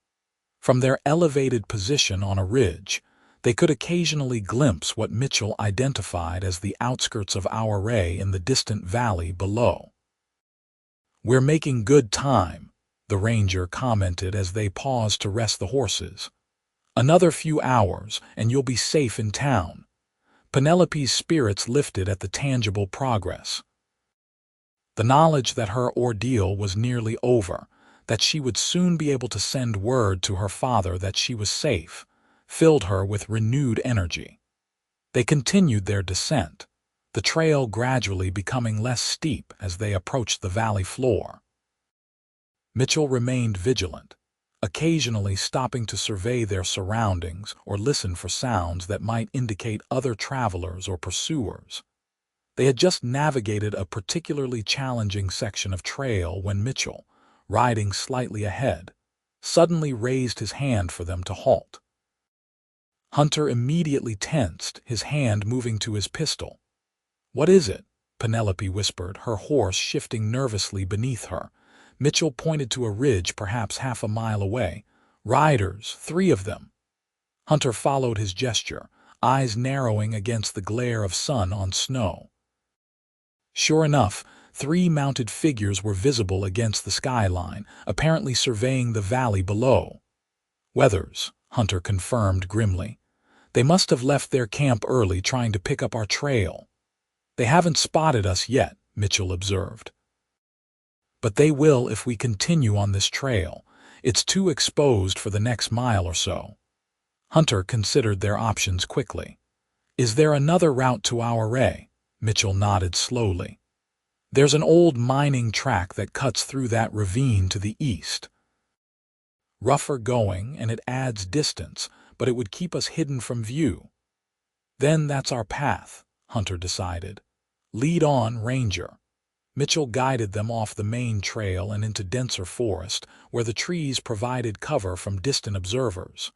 From their elevated position on a ridge, they could occasionally glimpse what Mitchell identified as the outskirts of our ray in the distant valley below. "We're making good time," the ranger commented as they paused to rest the horses. "Another few hours, and you'll be safe in town." Penelope's spirits lifted at the tangible progress. The knowledge that her ordeal was nearly over, that she would soon be able to send word to her father that she was safe, filled her with renewed energy. They continued their descent, the trail gradually becoming less steep as they approached the valley floor. Mitchell remained vigilant, occasionally stopping to survey their surroundings or listen for sounds that might indicate other travelers or pursuers. They had just navigated a particularly challenging section of trail when Mitchell, riding slightly ahead, suddenly raised his hand for them to halt. Hunter immediately tensed, his hand moving to his pistol. "What is it?" Penelope whispered, her horse shifting nervously beneath her. Mitchell pointed to a ridge perhaps half a mile away. "Riders, 3 of them." Hunter followed his gesture, eyes narrowing against the glare of sun on snow. Sure enough, 3 mounted figures were visible against the skyline, apparently surveying the valley below. "Weathers," Hunter confirmed grimly. "They must have left their camp early trying to pick up our trail." "They haven't spotted us yet," Mitchell observed. "But they will if we continue on this trail. It's too exposed for the next mile or so." Hunter considered their options quickly. "Is there another route to our ray?" Mitchell nodded slowly. "There's an old mining track that cuts through that ravine to the east. Rougher going, and it adds distance, but it would keep us hidden from view." "Then that's our path," Hunter decided. "Lead on, Ranger." Mitchell guided them off the main trail and into denser forest, where the trees provided cover from distant observers.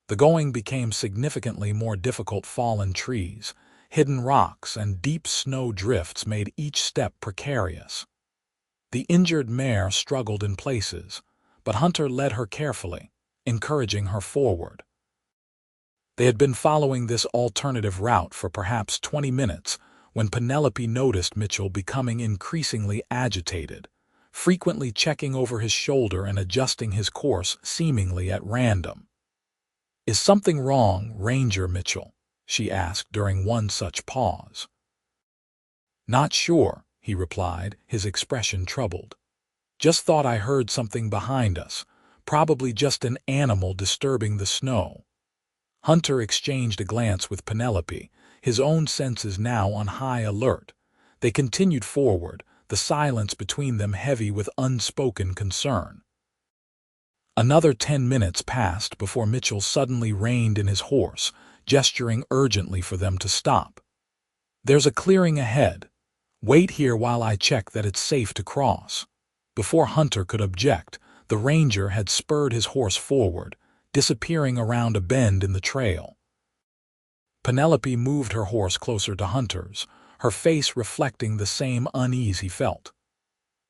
The going became significantly more difficult. Fallen trees, hidden rocks, and deep snow drifts made each step precarious. The injured mare struggled in places, but Hunter led her carefully, encouraging her forward. They had been following this alternative route for perhaps 20 minutes when Penelope noticed Mitchell becoming increasingly agitated, frequently checking over his shoulder and adjusting his course seemingly at random. "Is something wrong, Ranger Mitchell?" she asked during one such pause. "Not sure," he replied, his expression troubled. "Just thought I heard something behind us, probably just an animal disturbing the snow." Hunter exchanged a glance with Penelope, his own senses now on high alert. They continued forward, the silence between them heavy with unspoken concern. Another 10 minutes passed before Mitchell suddenly reined in his horse, gesturing urgently for them to stop. "There's a clearing ahead. Wait here while I check that it's safe to cross." Before Hunter could object, the ranger had spurred his horse forward, disappearing around a bend in the trail. Penelope moved her horse closer to Hunter's, her face reflecting the same unease he felt.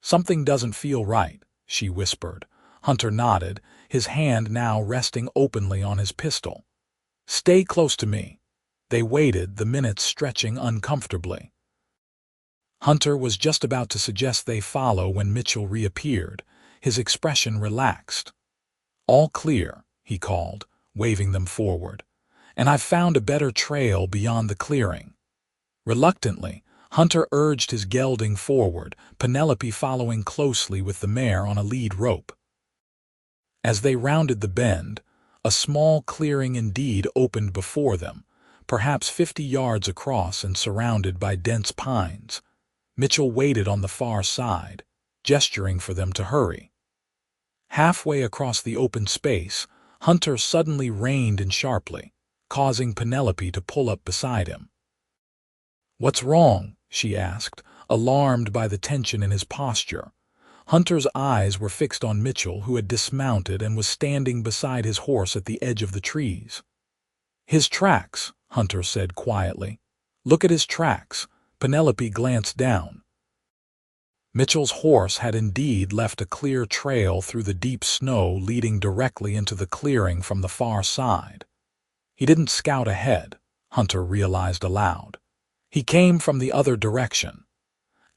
"Something doesn't feel right," she whispered. Hunter nodded, his hand now resting openly on his pistol. "Stay close to me." They waited, the minutes stretching uncomfortably. Hunter was just about to suggest they follow when Mitchell reappeared, his expression relaxed. "All clear," he called, waving them forward. "And I've found a better trail beyond the clearing." Reluctantly, Hunter urged his gelding forward, Penelope following closely with the mare on a lead rope. As they rounded the bend, a small clearing indeed opened before them, perhaps 50 yards across and surrounded by dense pines. Mitchell waited on the far side, gesturing for them to hurry. Halfway across the open space, Hunter suddenly reined in sharply, causing Penelope to pull up beside him. "What's wrong?" she asked, alarmed by the tension in his posture. Hunter's eyes were fixed on Mitchell, who had dismounted and was standing beside his horse at the edge of the trees. "His tracks," Hunter said quietly. "Look at his tracks." Penelope glanced down. Mitchell's horse had indeed left a clear trail through the deep snow leading directly into the clearing from the far side. He didn't scout ahead, Hunter realized aloud. He came from the other direction.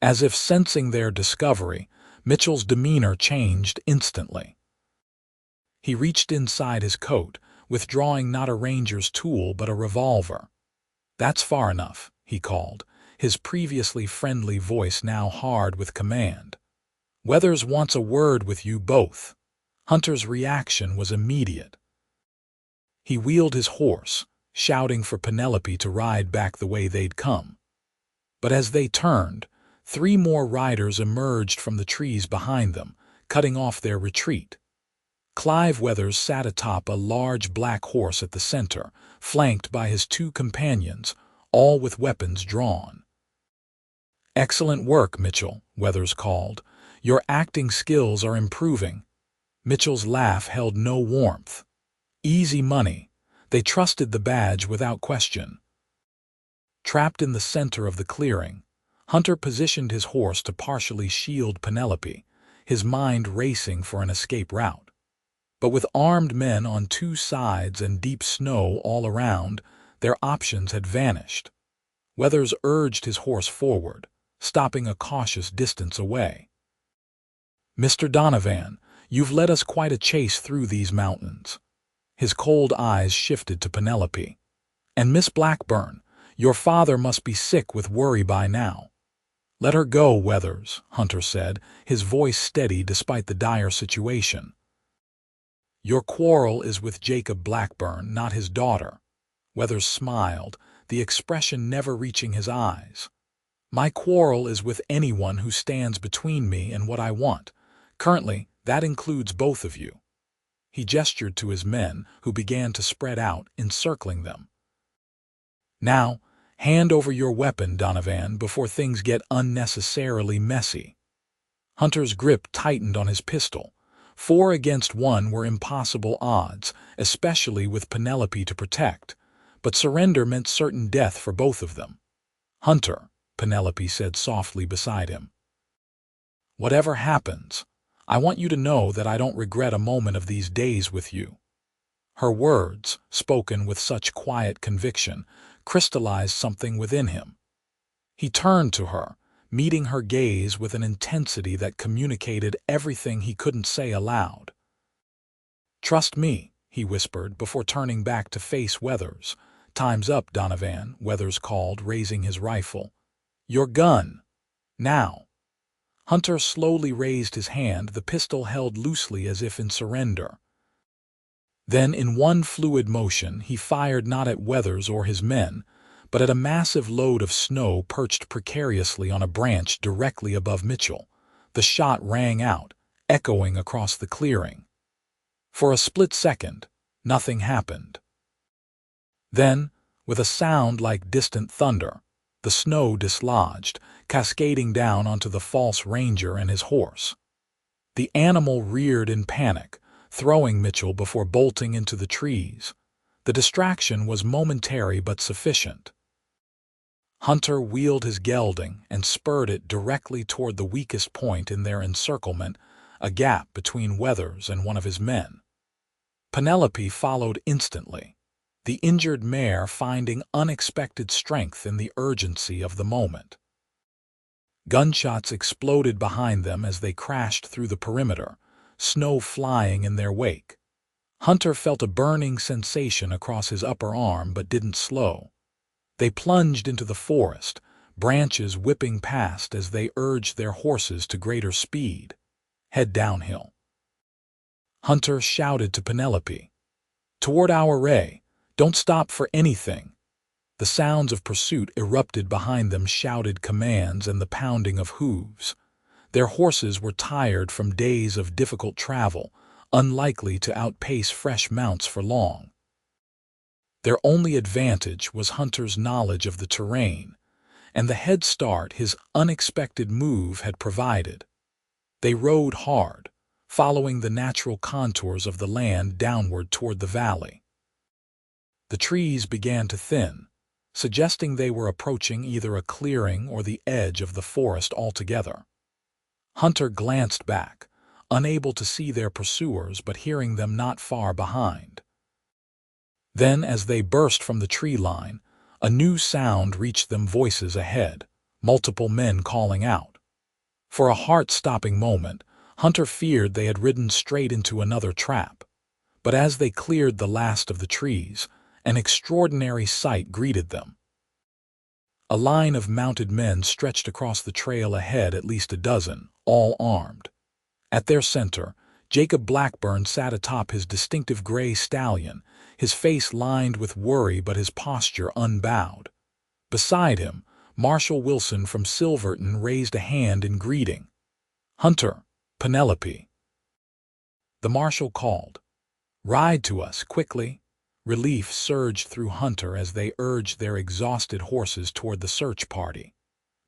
As if sensing their discovery, Mitchell's demeanor changed instantly. He reached inside his coat, withdrawing not a ranger's tool but a revolver. "That's far enough," he called, his previously friendly voice now hard with command. "Weathers wants a word with you both." Hunter's reaction was immediate. He wheeled his horse, shouting for Penelope to ride back the way they'd come. But as they turned, 3 more riders emerged from the trees behind them, cutting off their retreat. Clive Weathers sat atop a large black horse at the center, flanked by his 2 companions, all with weapons drawn. "Excellent work, Mitchell," Weathers called. "Your acting skills are improving." Mitchell's laugh held no warmth. "Easy money." They trusted the badge without question. Trapped in the center of the clearing, Hunter positioned his horse to partially shield Penelope, his mind racing for an escape route. But with armed men on 2 sides and deep snow all around, their options had vanished. Weathers urged his horse forward, stopping a cautious distance away. "Mr. Donovan, you've led us quite a chase through these mountains." His cold eyes shifted to Penelope. "And Miss Blackburn, your father must be sick with worry by now." "Let her go, Weathers," Hunter said, his voice steady despite the dire situation. "Your quarrel is with Jacob Blackburn, not his daughter." Weathers smiled, the expression never reaching his eyes. "My quarrel is with anyone who stands between me and what I want. Currently, that includes both of you." He gestured to his men, who began to spread out, encircling them. "Now, hand over your weapon, Donovan, before things get unnecessarily messy." Hunter's grip tightened on his pistol. 4 against 1 were impossible odds, especially with Penelope to protect, but surrender meant certain death for both of them. "Hunter," Penelope said softly beside him, "whatever happens, I want you to know that I don't regret a moment of these days with you." Her words, spoken with such quiet conviction, crystallized something within him. He turned to her, meeting her gaze with an intensity that communicated everything he couldn't say aloud. "Trust me," he whispered before turning back to face Weathers. "Time's up, Donovan," Weathers called, raising his rifle. "Your gun. Now." Hunter slowly raised his hand, the pistol held loosely as if in surrender. Then, in one fluid motion, he fired not at Weathers or his men, but at a massive load of snow perched precariously on a branch directly above Mitchell. The shot rang out, echoing across the clearing. For a split second, nothing happened. Then, with a sound like distant thunder, the snow dislodged, cascading down onto the false ranger and his horse. The animal reared in panic, throwing Mitchell before bolting into the trees. The distraction was momentary but sufficient. Hunter wheeled his gelding and spurred it directly toward the weakest point in their encirclement, a gap between Weathers and one of his men. Penelope followed instantly, the injured mare finding unexpected strength in the urgency of the moment. Gunshots exploded behind them as they crashed through the perimeter, snow flying in their wake. Hunter felt a burning sensation across his upper arm but didn't slow. They plunged into the forest, branches whipping past as they urged their horses to greater speed. "Head downhill," Hunter shouted to Penelope. "Toward our ray. Don't stop for anything." The sounds of pursuit erupted behind them, shouted commands and the pounding of hooves. Their horses were tired from days of difficult travel, unlikely to outpace fresh mounts for long. Their only advantage was Hunter's knowledge of the terrain, and the head start his unexpected move had provided. They rode hard, following the natural contours of the land downward toward the valley. The trees began to thin, suggesting they were approaching either a clearing or the edge of the forest altogether. Hunter glanced back, unable to see their pursuers but hearing them not far behind. Then, as they burst from the tree line, a new sound reached them, voices ahead, multiple men calling out. For a heart-stopping moment, Hunter feared they had ridden straight into another trap. But as they cleared the last of the trees, an extraordinary sight greeted them. A line of mounted men stretched across the trail ahead, at least a dozen, all armed. At their center, Jacob Blackburn sat atop his distinctive gray stallion, his face lined with worry but his posture unbowed. Beside him, Marshal Wilson from Silverton raised a hand in greeting. "Hunter, Penelope," the marshal called. "Ride to us, quickly." Relief surged through Hunter as they urged their exhausted horses toward the search party.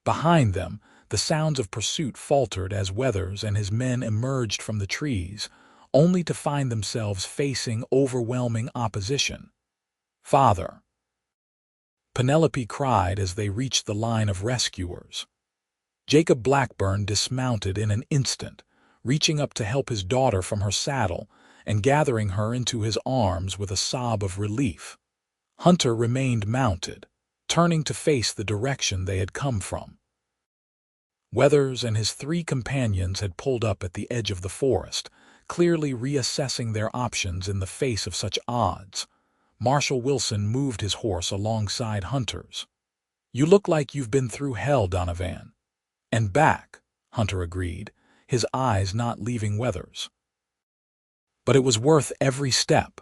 Behind them, the sounds of pursuit faltered as Weathers and his men emerged from the trees, only to find themselves facing overwhelming opposition. "Father," Penelope cried as they reached the line of rescuers. Jacob Blackburn dismounted in an instant, reaching up to help his daughter from her saddle and gathering her into his arms with a sob of relief. Hunter remained mounted, turning to face the direction they had come from. Weathers and his three companions had pulled up at the edge of the forest, clearly reassessing their options in the face of such odds. Marshal Wilson moved his horse alongside Hunter's. "You look like you've been through hell, Donovan." "And back," Hunter agreed, his eyes not leaving Weathers. "But it was worth every step."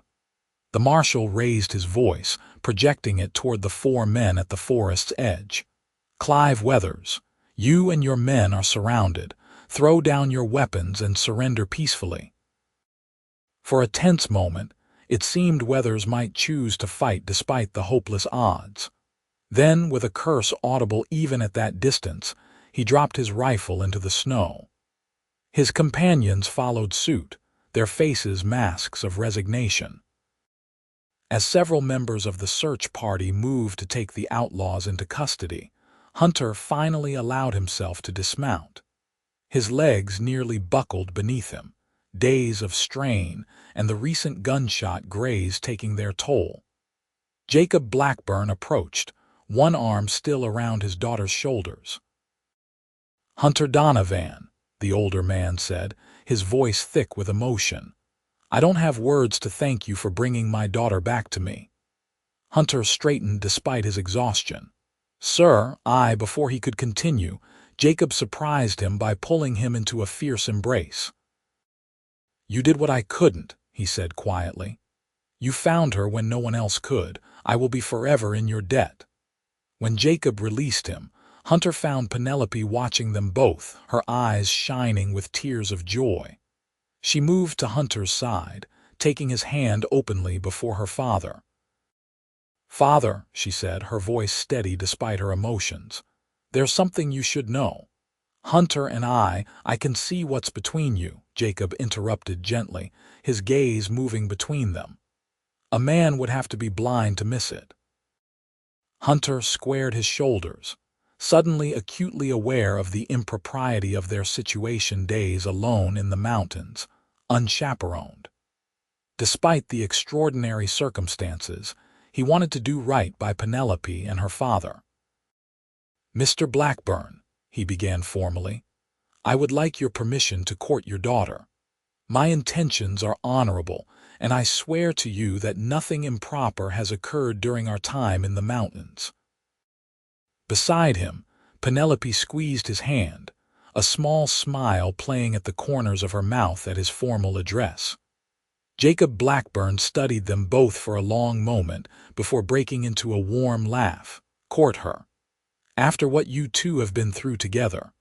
The marshal raised his voice, projecting it toward the four men at the forest's edge. "Clive Weathers, you and your men are surrounded. Throw down your weapons and surrender peacefully." For a tense moment, it seemed Weathers might choose to fight despite the hopeless odds. Then, with a curse audible even at that distance, he dropped his rifle into the snow. His companions followed suit, their faces masks of resignation. As several members of the search party moved to take the outlaws into custody, Hunter finally allowed himself to dismount. His legs nearly buckled beneath him, days of strain and the recent gunshot graze taking their toll. Jacob Blackburn approached, one arm still around his daughter's shoulders. "Hunter Donovan," the older man said, his voice thick with emotion. "I don't have words to thank you for bringing my daughter back to me." Hunter straightened despite his exhaustion. "Sir," before he could continue, Jacob surprised him by pulling him into a fierce embrace. "You did what I couldn't," he said quietly. "You found her when no one else could. I will be forever in your debt." When Jacob released him, Hunter found Penelope watching them both, her eyes shining with tears of joy. She moved to Hunter's side, taking his hand openly before her father. "Father," she said, her voice steady despite her emotions, "there's something you should know." "Hunter and I can see what's between you," Jacob interrupted gently, his gaze moving between them. "A man would have to be blind to miss it." Hunter squared his shoulders, suddenly acutely aware of the impropriety of their situation, days alone in the mountains, unchaperoned. Despite the extraordinary circumstances, he wanted to do right by Penelope and her father. "Mr. Blackburn," he began formally, "I would like your permission to court your daughter. My intentions are honorable, and I swear to you that nothing improper has occurred during our time in the mountains." Beside him, Penelope squeezed his hand, a small smile playing at the corners of her mouth at his formal address. Jacob Blackburn studied them both for a long moment before breaking into a warm laugh. "Court her? After what you two have been through together?"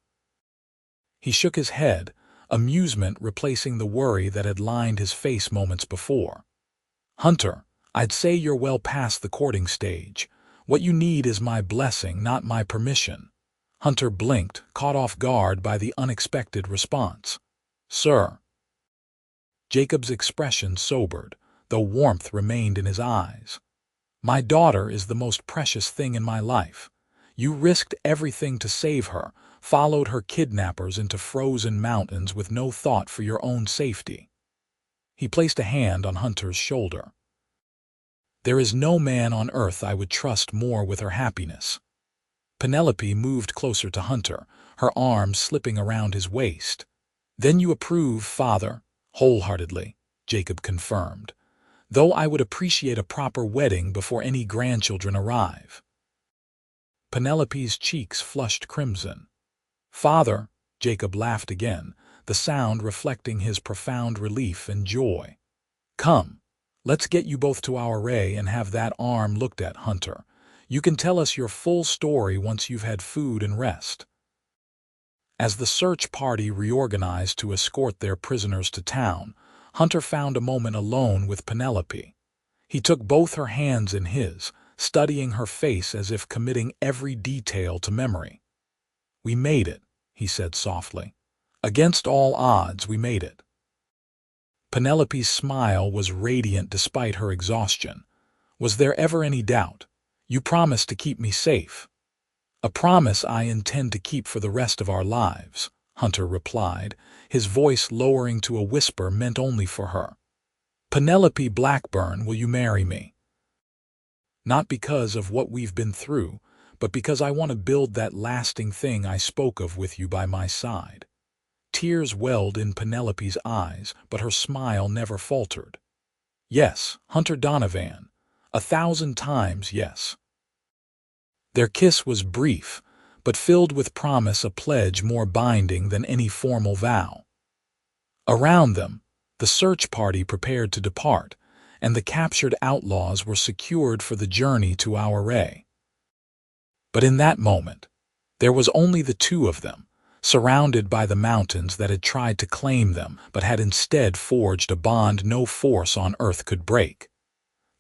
He shook his head, amusement replacing the worry that had lined his face moments before. "Hunter, I'd say you're well past the courting stage. What you need is my blessing, not my permission." Hunter blinked, caught off guard by the unexpected response. "Sir." Jacob's expression sobered, though warmth remained in his eyes. "My daughter is the most precious thing in my life. You risked everything to save her, followed her kidnappers into frozen mountains with no thought for your own safety." He placed a hand on Hunter's shoulder. "There is no man on earth I would trust more with her happiness." Penelope moved closer to Hunter, her arms slipping around his waist. "Then you approve, father?" "Wholeheartedly," Jacob confirmed, "though I would appreciate a proper wedding before any grandchildren arrive." Penelope's cheeks flushed crimson. "Father," Jacob laughed again, the sound reflecting his profound relief and joy. "Come, let's get you both to our ray and have that arm looked at, Hunter. You can tell us your full story once you've had food and rest." As the search party reorganized to escort their prisoners to town, Hunter found a moment alone with Penelope. He took both her hands in his, studying her face as if committing every detail to memory. "We made it," he said softly. "Against all odds, we made it." Penelope's smile was radiant despite her exhaustion. "Was there ever any doubt? You promised to keep me safe." "A promise I intend to keep for the rest of our lives," Hunter replied, his voice lowering to a whisper meant only for her. "Penelope Blackburn, will you marry me? Not because of what we've been through, but because I want to build that lasting thing I spoke of with you by my side." Tears welled in Penelope's eyes, but her smile never faltered. "Yes, Hunter Donovan, 1,000 times yes." Their kiss was brief, but filled with promise, a pledge more binding than any formal vow. Around them, the search party prepared to depart, and the captured outlaws were secured for the journey to our ray. But in that moment, there was only the two of them, surrounded by the mountains that had tried to claim them but had instead forged a bond no force on earth could break.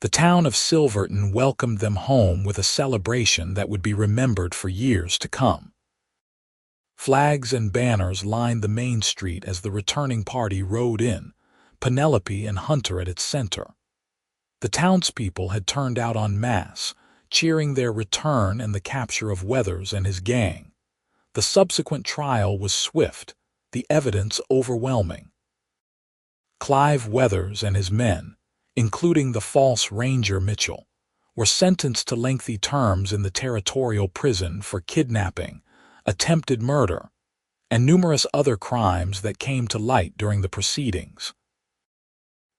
The town of Silverton welcomed them home with a celebration that would be remembered for years to come. Flags and banners lined the main street as the returning party rode in, Penelope and Hunter at its center. The townspeople had turned out en masse, cheering their return and the capture of Weathers and his gang. The subsequent trial was swift, the evidence overwhelming. Clive Weathers and his men, including the false Ranger Mitchell, were sentenced to lengthy terms in the territorial prison for kidnapping, attempted murder, and numerous other crimes that came to light during the proceedings.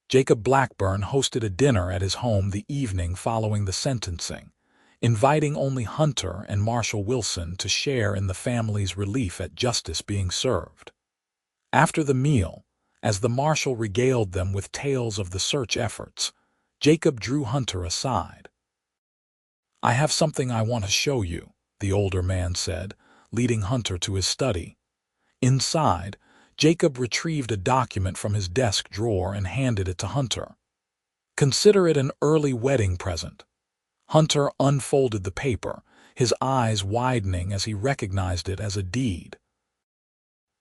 Jacob Blackburn hosted a dinner at his home the evening following the sentencing, inviting only Hunter and Marshal Wilson to share in the family's relief at justice being served. After the meal, as the marshal regaled them with tales of the search efforts, Jacob drew Hunter aside. "I have something I want to show you," the older man said, leading Hunter to his study. Inside, Jacob retrieved a document from his desk drawer and handed it to Hunter. "Consider it an early wedding present." Hunter unfolded the paper, his eyes widening as he recognized it as a deed.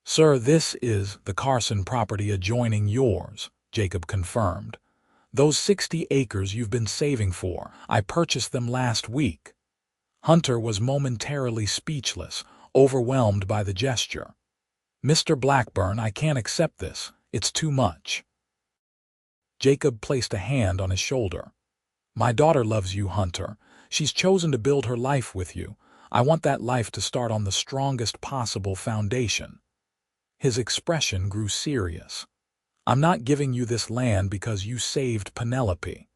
"Sir, this is the Carson property adjoining yours," Jacob confirmed. "Those 60 acres you've been saving for, I purchased them last week." Hunter was momentarily speechless, overwhelmed by the gesture. "Mr. Blackburn, I can't accept this. It's too much." Jacob placed a hand on his shoulder. "My daughter loves you, Hunter. She's chosen to build her life with you. I want that life to start on the strongest possible foundation." His expression grew serious. "I'm not giving you this land because you saved Penelope.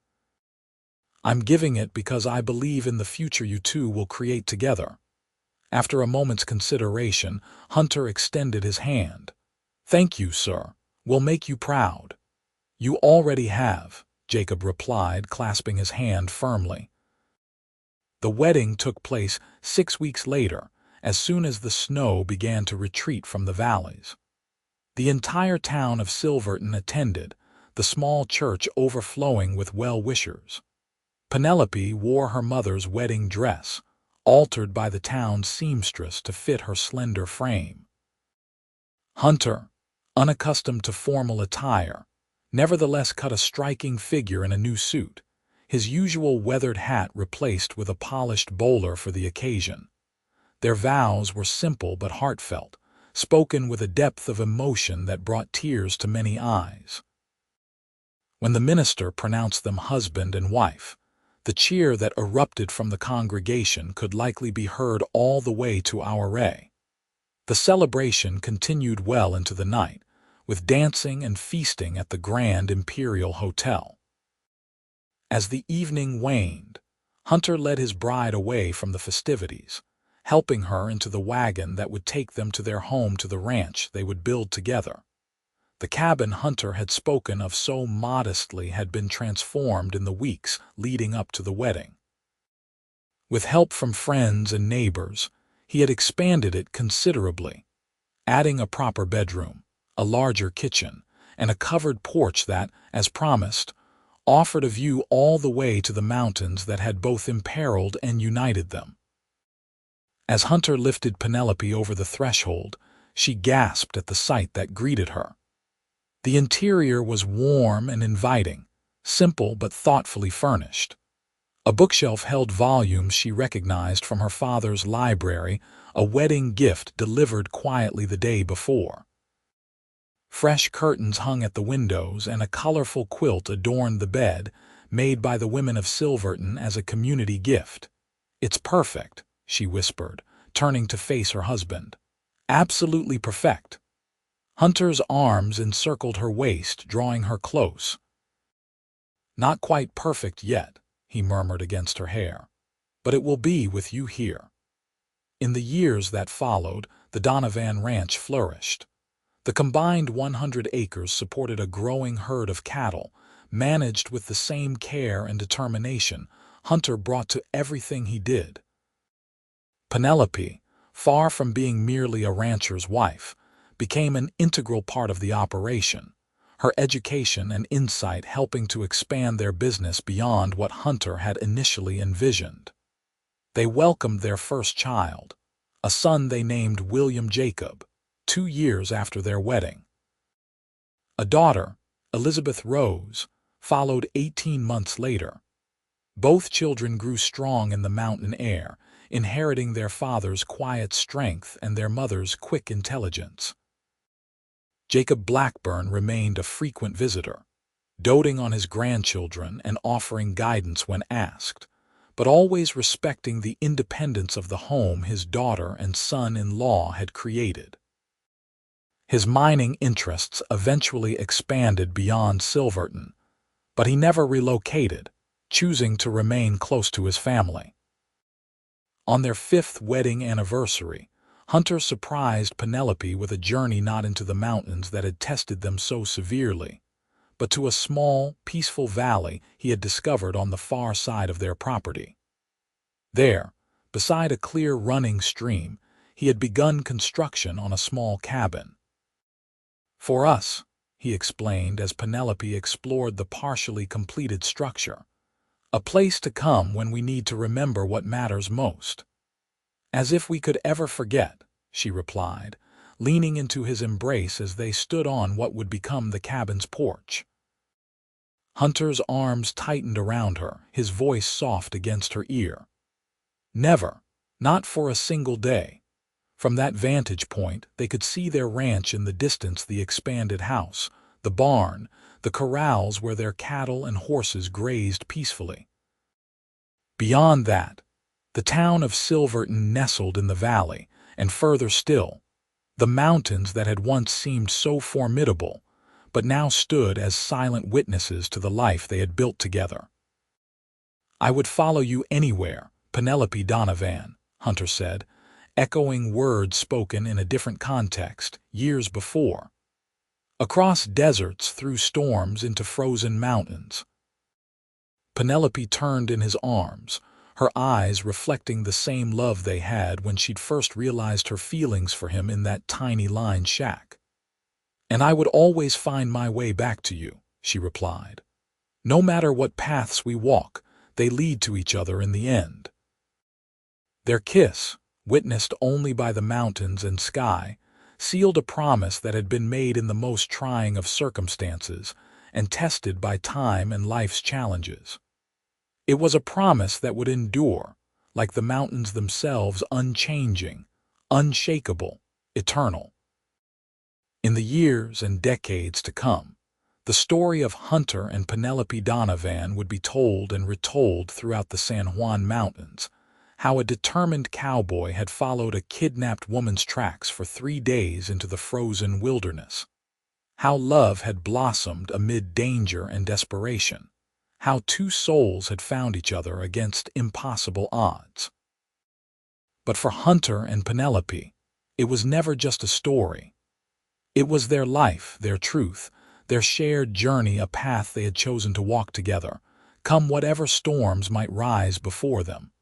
I'm giving it because I believe in the future you two will create together." After a moment's consideration, Hunter extended his hand. "Thank you, sir. We'll make you proud." "You already have," Jacob replied, clasping his hand firmly. The wedding took place 6 weeks later, as soon as the snow began to retreat from the valleys. The entire town of Silverton attended, the small church overflowing with well-wishers. Penelope wore her mother's wedding dress, altered by the town's seamstress to fit her slender frame. Hunter, unaccustomed to formal attire, nevertheless cut a striking figure in a new suit, his usual weathered hat replaced with a polished bowler for the occasion. Their vows were simple but heartfelt, spoken with a depth of emotion that brought tears to many eyes. When the minister pronounced them husband and wife, the cheer that erupted from the congregation could likely be heard all the way to our array. The celebration continued well into the night, with dancing and feasting at the Grand Imperial Hotel. As the evening waned, Hunter led his bride away from the festivities, helping her into the wagon that would take them to their home to the ranch they would build together. The cabin Hunter had spoken of so modestly had been transformed in the weeks leading up to the wedding. With help from friends and neighbors, he had expanded it considerably, adding a proper bedroom, a larger kitchen, and a covered porch that, as promised, offered a view all the way to the mountains that had both imperiled and united them. As Hunter lifted Penelope over the threshold, she gasped at the sight that greeted her. The interior was warm and inviting, simple but thoughtfully furnished. A bookshelf held volumes she recognized from her father's library, a wedding gift delivered quietly the day before. Fresh curtains hung at the windows and a colorful quilt adorned the bed, made by the women of Silverton as a community gift. "It's perfect," she whispered, turning to face her husband. "Absolutely perfect." Hunter's arms encircled her waist, drawing her close. "Not quite perfect yet," he murmured against her hair, "but it will be with you here." In the years that followed, the Donovan ranch flourished. The combined 100 acres supported a growing herd of cattle, managed with the same care and determination Hunter brought to everything he did. Penelope, far from being merely a rancher's wife, became an integral part of the operation, her education and insight helping to expand their business beyond what Hunter had initially envisioned. They welcomed their first child, a son they named William Jacob, 2 years after their wedding. A daughter, Elizabeth Rose, followed 18 months later. Both children grew strong in the mountain air, inheriting their father's quiet strength and their mother's quick intelligence. Jacob Blackburn remained a frequent visitor, doting on his grandchildren and offering guidance when asked, but always respecting the independence of the home his daughter and son-in-law had created. His mining interests eventually expanded beyond Silverton, but he never relocated, choosing to remain close to his family. On their 5th wedding anniversary, Hunter surprised Penelope with a journey not into the mountains that had tested them so severely, but to a small, peaceful valley he had discovered on the far side of their property. There, beside a clear running stream, he had begun construction on a small cabin. "For us," he explained as Penelope explored the partially completed structure, "a place to come when we need to remember what matters most." "As if we could ever forget," she replied, leaning into his embrace as they stood on what would become the cabin's porch. Hunter's arms tightened around her, his voice soft against her ear. "Never, not for a single day." From that vantage point, they could see their ranch in the distance, the expanded house, the barn, the corrals where their cattle and horses grazed peacefully. Beyond that, the town of Silverton nestled in the valley, and further still, the mountains that had once seemed so formidable, but now stood as silent witnesses to the life they had built together. "I would follow you anywhere, Penelope Donovan," Hunter said, echoing words spoken in a different context, years before. Across deserts, through storms, into frozen mountains. Penelope turned in his arms, her eyes reflecting the same love they had when she'd first realized her feelings for him in that tiny lined shack. "And I would always find my way back to you," she replied. "No matter what paths we walk, they lead to each other in the end." Their kiss, witnessed only by the mountains and sky, sealed a promise that had been made in the most trying of circumstances and tested by time and life's challenges. It was a promise that would endure, like the mountains themselves, unchanging, unshakable, eternal. In the years and decades to come, the story of Hunter and Penelope Donovan would be told and retold throughout the San Juan Mountains, how a determined cowboy had followed a kidnapped woman's tracks for 3 days into the frozen wilderness, how love had blossomed amid danger and desperation, how 2 souls had found each other against impossible odds. But for Hunter and Penelope, it was never just a story. It was their life, their truth, their shared journey, a path they had chosen to walk together, come whatever storms might rise before them.